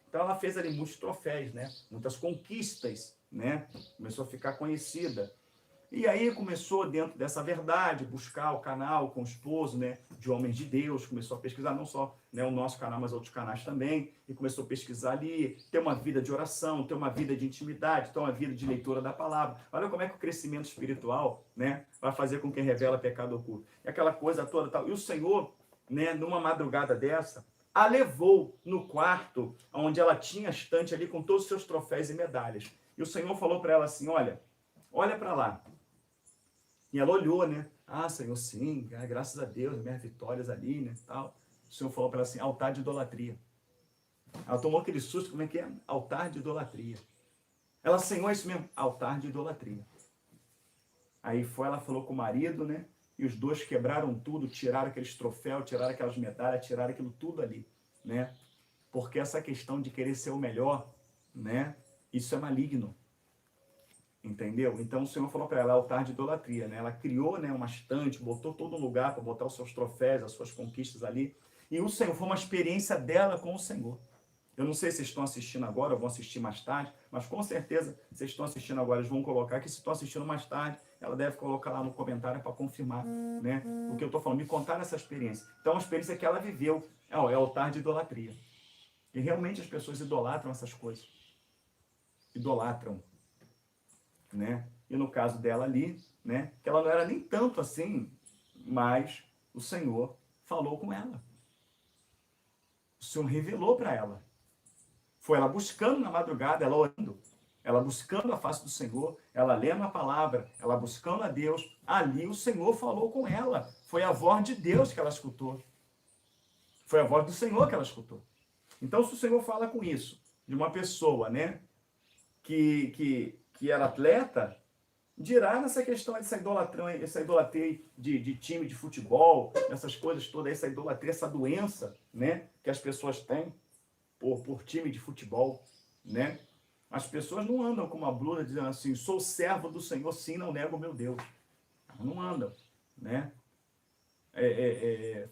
A: então ela fez ali muitos troféus, né, muitas conquistas, né, começou a ficar conhecida. E aí começou, dentro dessa verdade, buscar o canal com o esposo, né, de Homens de Deus, começou a pesquisar não só, né, o nosso canal, mas outros canais também, e começou a pesquisar ali, ter uma vida de oração, ter uma vida de intimidade, ter uma vida de leitura da palavra. Olha como é que o crescimento espiritual, né, vai fazer com que revela pecado oculto. E aquela coisa toda tal. E o Senhor, né, numa madrugada dessa, a levou no quarto, onde ela tinha a estante ali com todos os seus troféus e medalhas. E o Senhor falou para ela assim, olha para lá. E ela olhou, né? Ah, Senhor, sim, graças a Deus, minhas vitórias ali, né, tal. O Senhor falou para ela assim, altar de idolatria. Ela tomou aquele susto, como é que é? Altar de idolatria. Ela, Senhor, é isso mesmo, altar de idolatria. Aí ela falou com o marido, né? E os dois quebraram tudo, tiraram aqueles troféus, tiraram aquelas medalhas, tiraram aquilo tudo ali, né? Porque essa questão de querer ser o melhor, né? Isso é maligno, entendeu? Então o Senhor falou para ela, altar de idolatria, né? Ela criou, né, uma estante, botou todo um lugar para botar os seus troféus, as suas conquistas ali. E o Senhor, foi uma experiência dela com o Senhor. Eu não sei se estão assistindo agora ou vão assistir mais tarde, mas com certeza, se vocês estão assistindo agora, eles vão colocar que se estão assistindo mais tarde, ela deve colocar lá no comentário para confirmar, né? O que eu estou falando, me contar essa experiência. Então, a experiência que ela viveu é altar de idolatria. E realmente as pessoas idolatram essas coisas. Idolatram, né? E no caso dela ali, né? Que ela não era nem tanto assim, mas o Senhor falou com ela. O Senhor revelou para ela. Foi ela buscando na madrugada, ela orando, ela buscando a face do Senhor, ela lendo a palavra, ela buscando a Deus. Ali o Senhor falou com ela. Foi a voz de Deus que ela escutou. Foi a voz do Senhor que ela escutou. Então, se o Senhor fala com isso, de uma pessoa, né, que era atleta, dirá nessa questão dessa idolatria de time de futebol, essas coisas todas, essa idolatria, essa doença, né, que as pessoas têm por time de futebol, né? As pessoas não andam com uma blusa dizendo assim, sou servo do Senhor, sim, não nego o meu Deus. Não andam, né?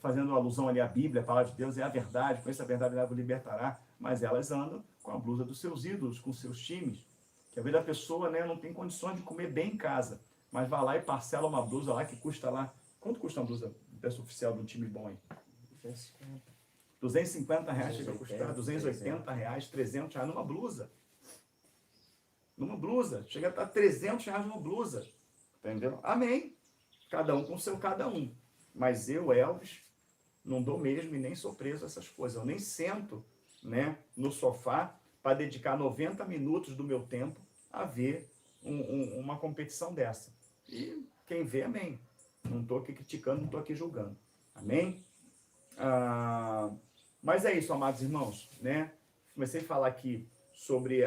A: Fazendo alusão ali à Bíblia, a palavra de Deus é a verdade, com essa verdade ela libertará, mas elas andam com a blusa dos seus ídolos, com seus times. Que a vida da pessoa, né, não tem condições de comer bem em casa, mas vai lá e parcela uma blusa lá que custa lá. Quanto custa uma blusa dessa oficial de um time bom aí? 250 reais chega a custar, 280 reais, 300 reais numa blusa. Numa blusa. Chega a estar 300 reais numa blusa. Entendeu? Amém. Cada um com seu cada um. Mas eu, Elvis, não dou mesmo e nem sou preso a essas coisas. Eu nem sento, né, no sofá para dedicar 90 minutos do meu tempo a ver uma competição dessa. E quem vê, amém. Não estou aqui criticando, não estou aqui julgando. Amém? Mas é isso, amados irmãos, né? Comecei a falar aqui sobre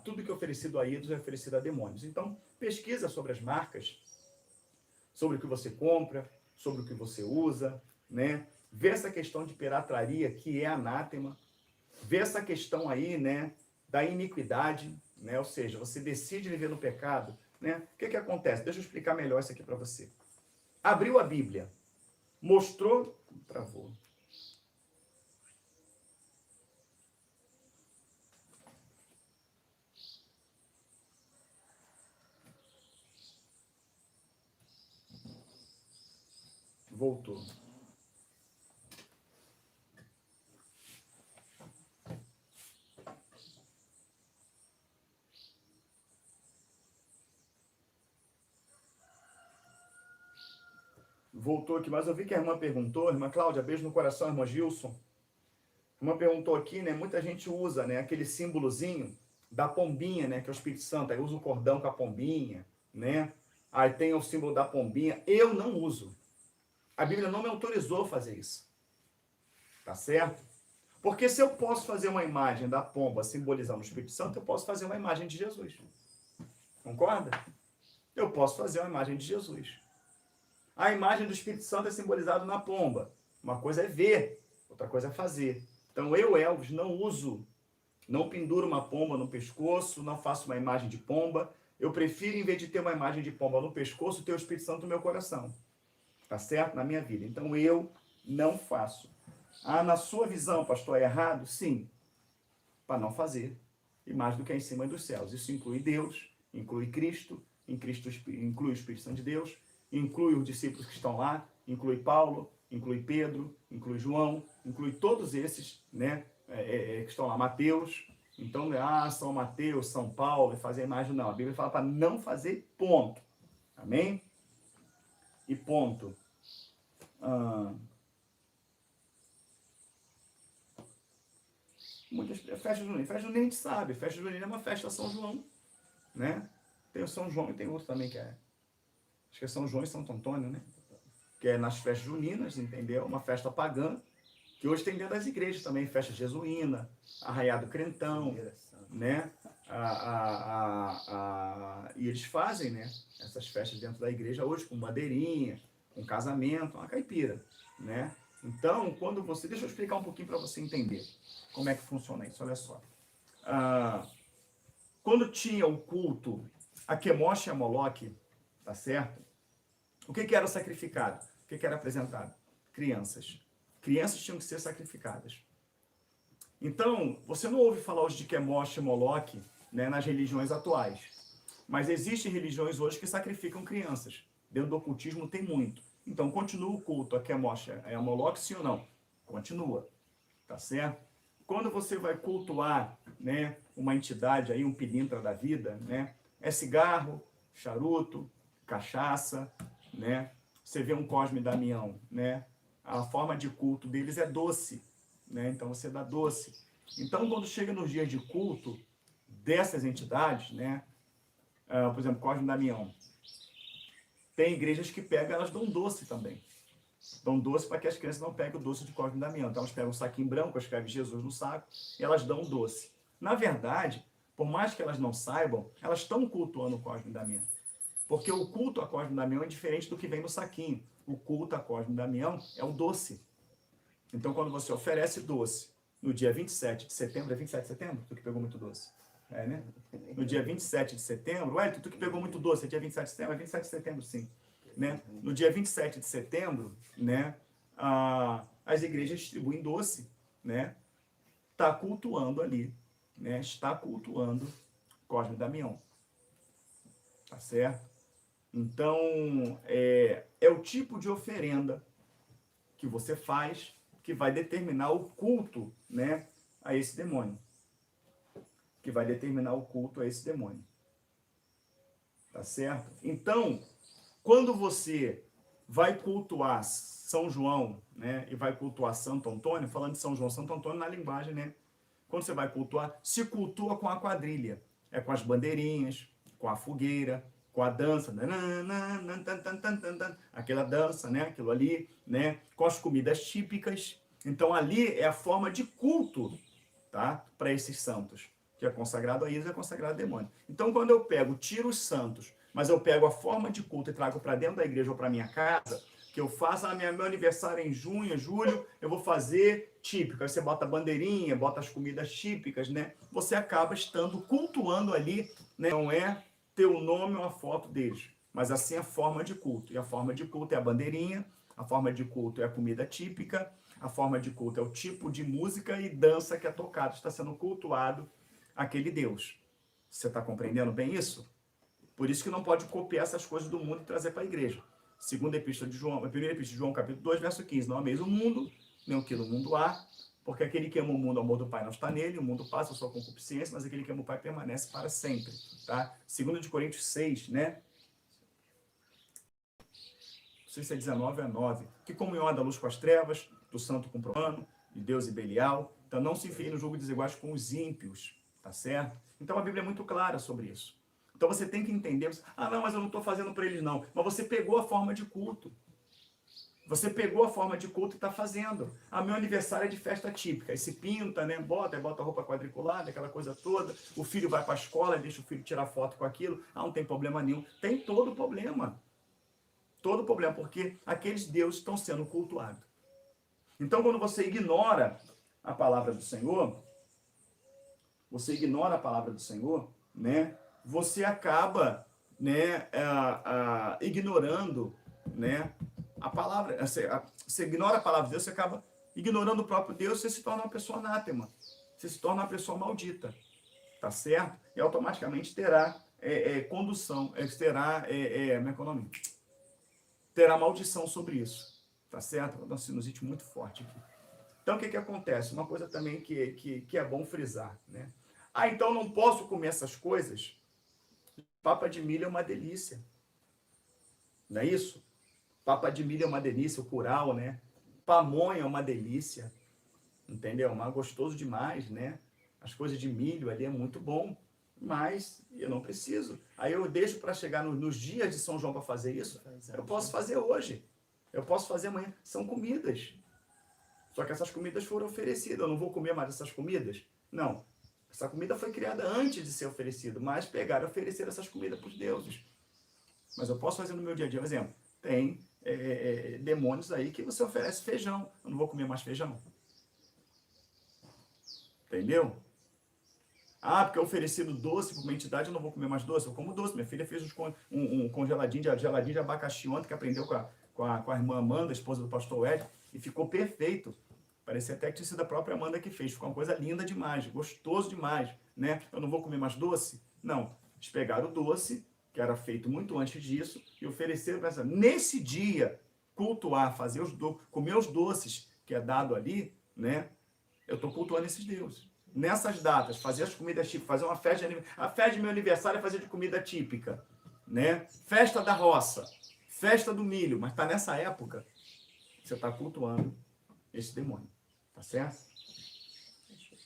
A: tudo que é oferecido a ídolos é oferecido a demônios. Então, pesquisa sobre as marcas, sobre o que você compra, sobre o que você usa, né? Vê essa questão de piratraria, que é anátema. Vê essa questão aí, né, da iniquidade, né? Ou seja, você decide viver no pecado, né? O que acontece? Deixa eu explicar melhor isso aqui para você. Abriu a Bíblia, mostrou... Travou. Voltou. Voltou aqui, mas eu vi que a irmã perguntou, irmã Cláudia, beijo no coração, irmã Gilson. A irmã perguntou aqui, né? Muita gente usa, né, aquele símbolozinho da pombinha, né? Que é o Espírito Santo. Aí usa o cordão com a pombinha, né? Aí tem o símbolo da pombinha. Eu não uso. A Bíblia não me autorizou a fazer isso. Tá certo? Porque se eu posso fazer uma imagem da pomba simbolizando o Espírito Santo, eu posso fazer uma imagem de Jesus. Concorda? Eu posso fazer uma imagem de Jesus. A imagem do Espírito Santo é simbolizada na pomba. Uma coisa é ver, outra coisa é fazer. Então eu, Elvis, não uso, não penduro uma pomba no pescoço, não faço uma imagem de pomba. Eu prefiro, em vez de ter uma imagem de pomba no pescoço, ter o Espírito Santo no meu coração. Tá certo? Na minha vida. Então eu não faço. Na sua visão, pastor, é errado? Sim. Para não fazer. E mais do que é em cima dos céus. Isso inclui Deus, inclui Cristo, inclui o Espírito Santo de Deus, inclui os discípulos que estão lá, inclui Paulo, inclui Pedro, inclui João, inclui todos esses, né, que estão lá, Mateus. Então, São Mateus, São Paulo, fazer a imagem, não. A Bíblia fala para não fazer, ponto. Amém? E ponto. Muitas festa junina. Festa junina a gente sabe. Festa junina é uma festa São João, né? Tem o São João e tem outro também que é... Acho que é São João e Santo Antônio, né? Que é nas festas juninas, entendeu? Uma festa pagã, que hoje tem dentro das igrejas também, festa jesuína, Arraiado Crentão, né? E eles fazem, né? Essas festas dentro da igreja hoje com bandeirinha, com casamento, uma caipira, né? Então, quando você... Deixa eu explicar um pouquinho para você entender como é que funciona isso, olha só. Quando tinha o culto a Quemosh e a Moloque, tá certo? O que era sacrificado? O que era apresentado? Crianças. Crianças tinham que ser sacrificadas. Então, você não ouve falar hoje de Quemosh e Moloque, né, nas religiões atuais. Mas existem religiões hoje que sacrificam crianças. Dentro do ocultismo tem muito. Então, continua o culto a Quemosh e a Moloque, sim ou não? Continua. Tá certo? Quando você vai cultuar, né, uma entidade, aí, um pilintra da vida, né, é cigarro, charuto, cachaça, né? Você vê um Cosme e Damião, né? A forma de culto deles é doce, né? Então você dá doce. Então, quando chega nos dias de culto dessas entidades, né? Por exemplo, Cosme e Damião, tem igrejas que pegam, elas dão doce também. Dão doce para que as crianças não peguem o doce de Cosme e Damião. Então elas pegam um saquinho branco, escrevem Jesus no saco, e elas dão doce. Na verdade, por mais que elas não saibam, elas estão cultuando o Cosme e Damião. Porque o culto a Cosme e Damião é diferente do que vem no saquinho. O culto a Cosme e Damião é o doce. Então, quando você oferece doce no dia 27 de setembro, é 27 de setembro? Tu que pegou muito doce. É, né? No dia 27 de setembro, ué, tu que pegou muito doce, é dia 27 de setembro? É 27 de setembro, sim. Né? No dia 27 de setembro, né, as igrejas distribuem doce, né? Está cultuando ali, né? Está cultuando Cosme e Damião. Tá certo? Então, é o tipo de oferenda que você faz que vai determinar o culto, né, a esse demônio. Que vai determinar o culto a esse demônio. Tá certo? Então, quando você vai cultuar São João, né, e vai cultuar Santo Antônio, falando de São João, Santo Antônio na linguagem, né? Quando você vai cultuar, se cultua com a quadrilha. É com as bandeirinhas, com a fogueira, com a dança, aquela dança, né? Aquilo ali, né? Com as comidas típicas. Então ali é a forma de culto, tá? Para esses santos, que é consagrado a Ísis, é consagrado a demônio. Então quando eu tiro os santos, mas eu pego a forma de culto e trago para dentro da igreja ou para minha casa, que eu faço meu aniversário em junho, julho, eu vou fazer típico. Aí você bota a bandeirinha, bota as comidas típicas, né? Você acaba estando cultuando ali, né? Não é ter o nome ou a foto deles, mas assim a forma de culto. E a forma de culto é a bandeirinha, a forma de culto é a comida típica, a forma de culto é o tipo de música e dança que é tocado, está sendo cultuado aquele Deus. Você está compreendendo bem isso? Por isso que não pode copiar essas coisas do mundo e trazer para a igreja. Segunda epístola de João, a primeira epístola de João, capítulo 2, verso 15. Não ameis o mundo, nem o que no mundo há, porque aquele que ama o mundo, o amor do Pai não está nele, o mundo passa a sua concupiscência, mas aquele que ama o Pai permanece para sempre. Tá? 2 de Coríntios 6, né? Não sei se é 19 ou 9. Que comunhão há da luz com as trevas, do santo com o profano, de Deus e Belial. Então não se enfie no jogo desiguais com os ímpios, tá certo? Então a Bíblia é muito clara sobre isso. Então você tem que entender, não, mas eu não estou fazendo para eles não. Mas você pegou a forma de culto. Você pegou a forma de culto e está fazendo. Meu aniversário é de festa típica. Aí se pinta, né? Bota roupa quadriculada, aquela coisa toda. O filho vai para a escola, deixa o filho tirar foto com aquilo. Não tem problema nenhum. Tem todo problema. Todo problema, porque aqueles deuses estão sendo cultuados. Então, quando você ignora a palavra do Senhor, né? Você acaba, né, ignorando, né, a palavra. Você ignora a palavra de Deus, você acaba ignorando o próprio Deus, você se torna uma pessoa anátema. Você se torna uma pessoa maldita. Tá certo? E automaticamente terá condução, terá, como é que é o nome? Terá maldição sobre isso. Tá certo? Uma sinusite muito forte aqui. Então, o que acontece? Uma coisa também que é bom frisar, né? Então não posso comer essas coisas? Papa de milho é uma delícia. Não é isso? Papa de milho é uma delícia, o curau, né? Pamonha é uma delícia. entendeu? Mas gostoso demais, né? As coisas de milho ali é muito bom, mas eu não preciso. Aí eu deixo para chegar nos dias de São João para fazer isso. Eu posso fazer hoje, eu posso fazer amanhã. São comidas. Só que essas comidas foram oferecidas. Eu não vou comer mais essas comidas? Não. Essa comida foi criada antes de ser oferecida, mas pegaram e ofereceram essas comidas para os deuses. Mas eu posso fazer no meu dia a dia. Por exemplo, tem demônios aí que você oferece feijão. Eu não vou comer mais feijão. Entendeu? Ah, porque é oferecido doce para uma entidade, eu não vou comer mais doce. Eu como doce. Minha filha fez um congeladinho de abacaxi ontem, que aprendeu com a irmã Amanda, esposa do pastor Ed, e ficou perfeito. Parecia até que tinha sido a própria Amanda que fez. Ficou uma coisa linda demais, gostoso demais, né? Eu não vou comer mais doce? Não. Eles pegaram o doce, que era feito muito antes disso, e ofereceram para essa. Nesse dia, cultuar, comer os doces que é dado ali, né? Eu estou cultuando esses deuses. Nessas datas, fazer as comidas típicas, fazer uma festa de aniversário. A festa de meu aniversário é fazer de comida típica, né? Festa da roça, festa do milho, mas está nessa época, você está cultuando esse demônio. Tá certo?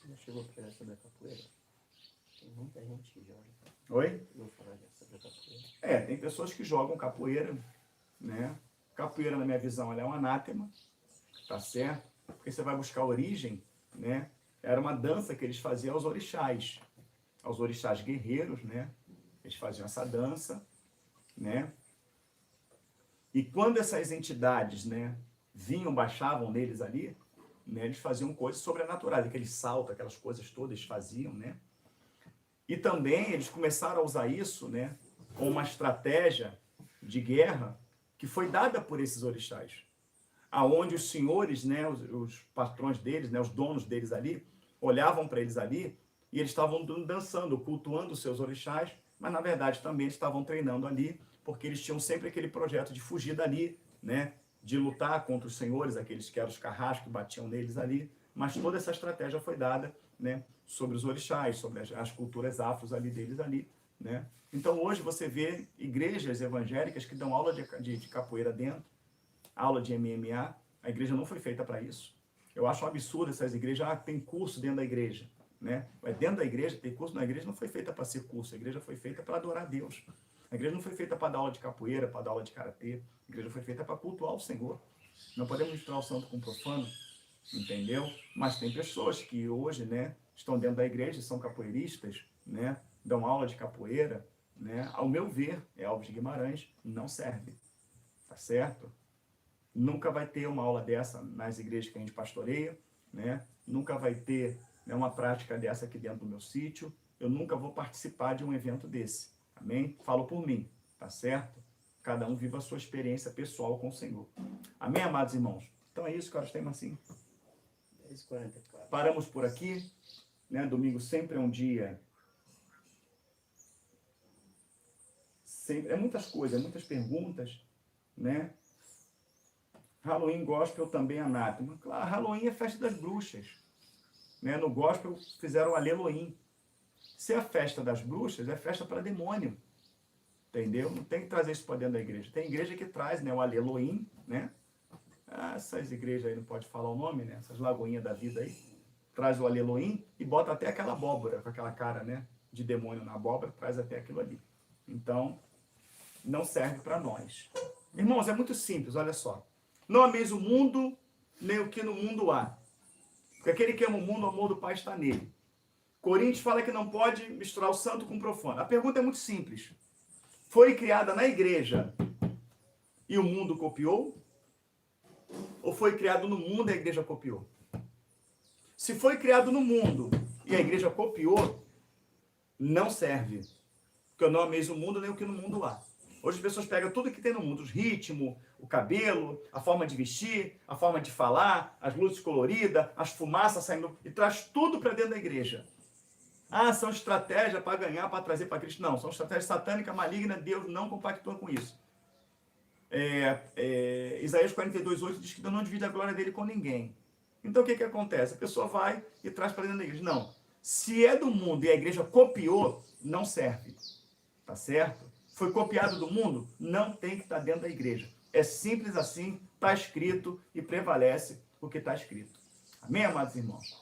B: Já chegou a falar sobre a capoeira? Tem muita gente que joga.
A: Oi?
B: Eu vou falar sobre a capoeira.
A: Tem pessoas que jogam capoeira, né? Capoeira, na minha visão, ela é um anátema, tá certo? Porque você vai buscar a origem, né? Era uma dança que eles faziam aos orixás guerreiros, né? Eles faziam essa dança, né? E quando essas entidades, né, vinham, baixavam neles ali, né, eles faziam coisas sobrenaturais, aqueles saltos, aquelas coisas todas eles faziam, né? E também eles começaram a usar isso, né, como uma estratégia de guerra que foi dada por esses orixás, aonde os senhores, né, os patrões deles, né, os donos deles ali, olhavam para eles ali e eles estavam dançando, cultuando os seus orixás, mas na verdade também eles estavam treinando ali, porque eles tinham sempre aquele projeto de fugir dali, né, de lutar contra os senhores, aqueles que eram os carrascos que batiam neles ali, mas toda essa estratégia foi dada, né, sobre os orixás, sobre as culturas afros ali deles ali, né. Então hoje você vê igrejas evangélicas que dão aula de capoeira dentro, aula de MMA, a igreja não foi feita para isso. Eu acho um absurdo essas igrejas, tem curso dentro da igreja, né? Mas dentro da igreja, tem curso na igreja, não foi feita para ser curso, a igreja foi feita para adorar a Deus. A igreja não foi feita para dar aula de capoeira, para dar aula de karatê, a igreja foi feita para cultuar o Senhor. Não podemos misturar o santo com o profano, entendeu? Mas tem pessoas que hoje, né, estão dentro da igreja, são capoeiristas, né, dão aula de capoeira, né? Ao meu ver, Elvis Guimarães não serve, tá certo? Nunca vai ter uma aula dessa nas igrejas que a gente pastoreia, né? Nunca vai ter, né, uma prática dessa aqui dentro do meu sítio. Eu nunca vou participar de um evento desse. Amém? Falo por mim, tá certo? Cada um viva a sua experiência pessoal com o Senhor. Amém, amados irmãos? Então é isso que nós temos assim.
B: 10h44.
A: Paramos por aqui, né? Domingo sempre é um dia. Sempre, é muitas coisas, é muitas perguntas, né? Halloween gospel também anátema. Claro, Halloween é festa das bruxas, né? No gospel fizeram o Aleluim. Se é a festa das bruxas, é festa para demônio. Entendeu? Não tem que trazer isso para dentro da igreja. Tem igreja que traz, né, o Aleluim, né? Essas igrejas aí não pode falar o nome, né? Essas lagoinhas da vida aí. Traz o Aleluim e bota até aquela abóbora, com aquela cara, né, de demônio na abóbora, traz até aquilo ali. Então, não serve para nós. Irmãos, é muito simples, olha só. Não ameis o mundo, nem o que no mundo há. Porque aquele que ama o mundo, o amor do Pai está nele. Coríntios fala que não pode misturar o santo com o profano. A pergunta é muito simples. Foi criada na igreja e o mundo copiou? Ou foi criado no mundo e a igreja copiou? Se foi criado no mundo e a igreja copiou, não serve. Porque eu não ameis o mundo, nem o que no mundo há. Hoje as pessoas pegam tudo que tem no mundo, os ritmos, o cabelo, a forma de vestir, a forma de falar, as luzes coloridas, as fumaças saindo, e traz tudo para dentro da igreja. São estratégias para ganhar, para trazer para Cristo. Não, são estratégias satânicas, malignas, Deus não compactua com isso. Isaías 42:8 diz que Deus não divide a glória dele com ninguém. Então o que acontece? A pessoa vai e traz para dentro da igreja. Não, se é do mundo e a igreja copiou, não serve. Tá certo? Foi copiado do mundo, não tem que estar dentro da igreja. É simples assim, está escrito e prevalece o que está escrito. Amém, amados irmãos?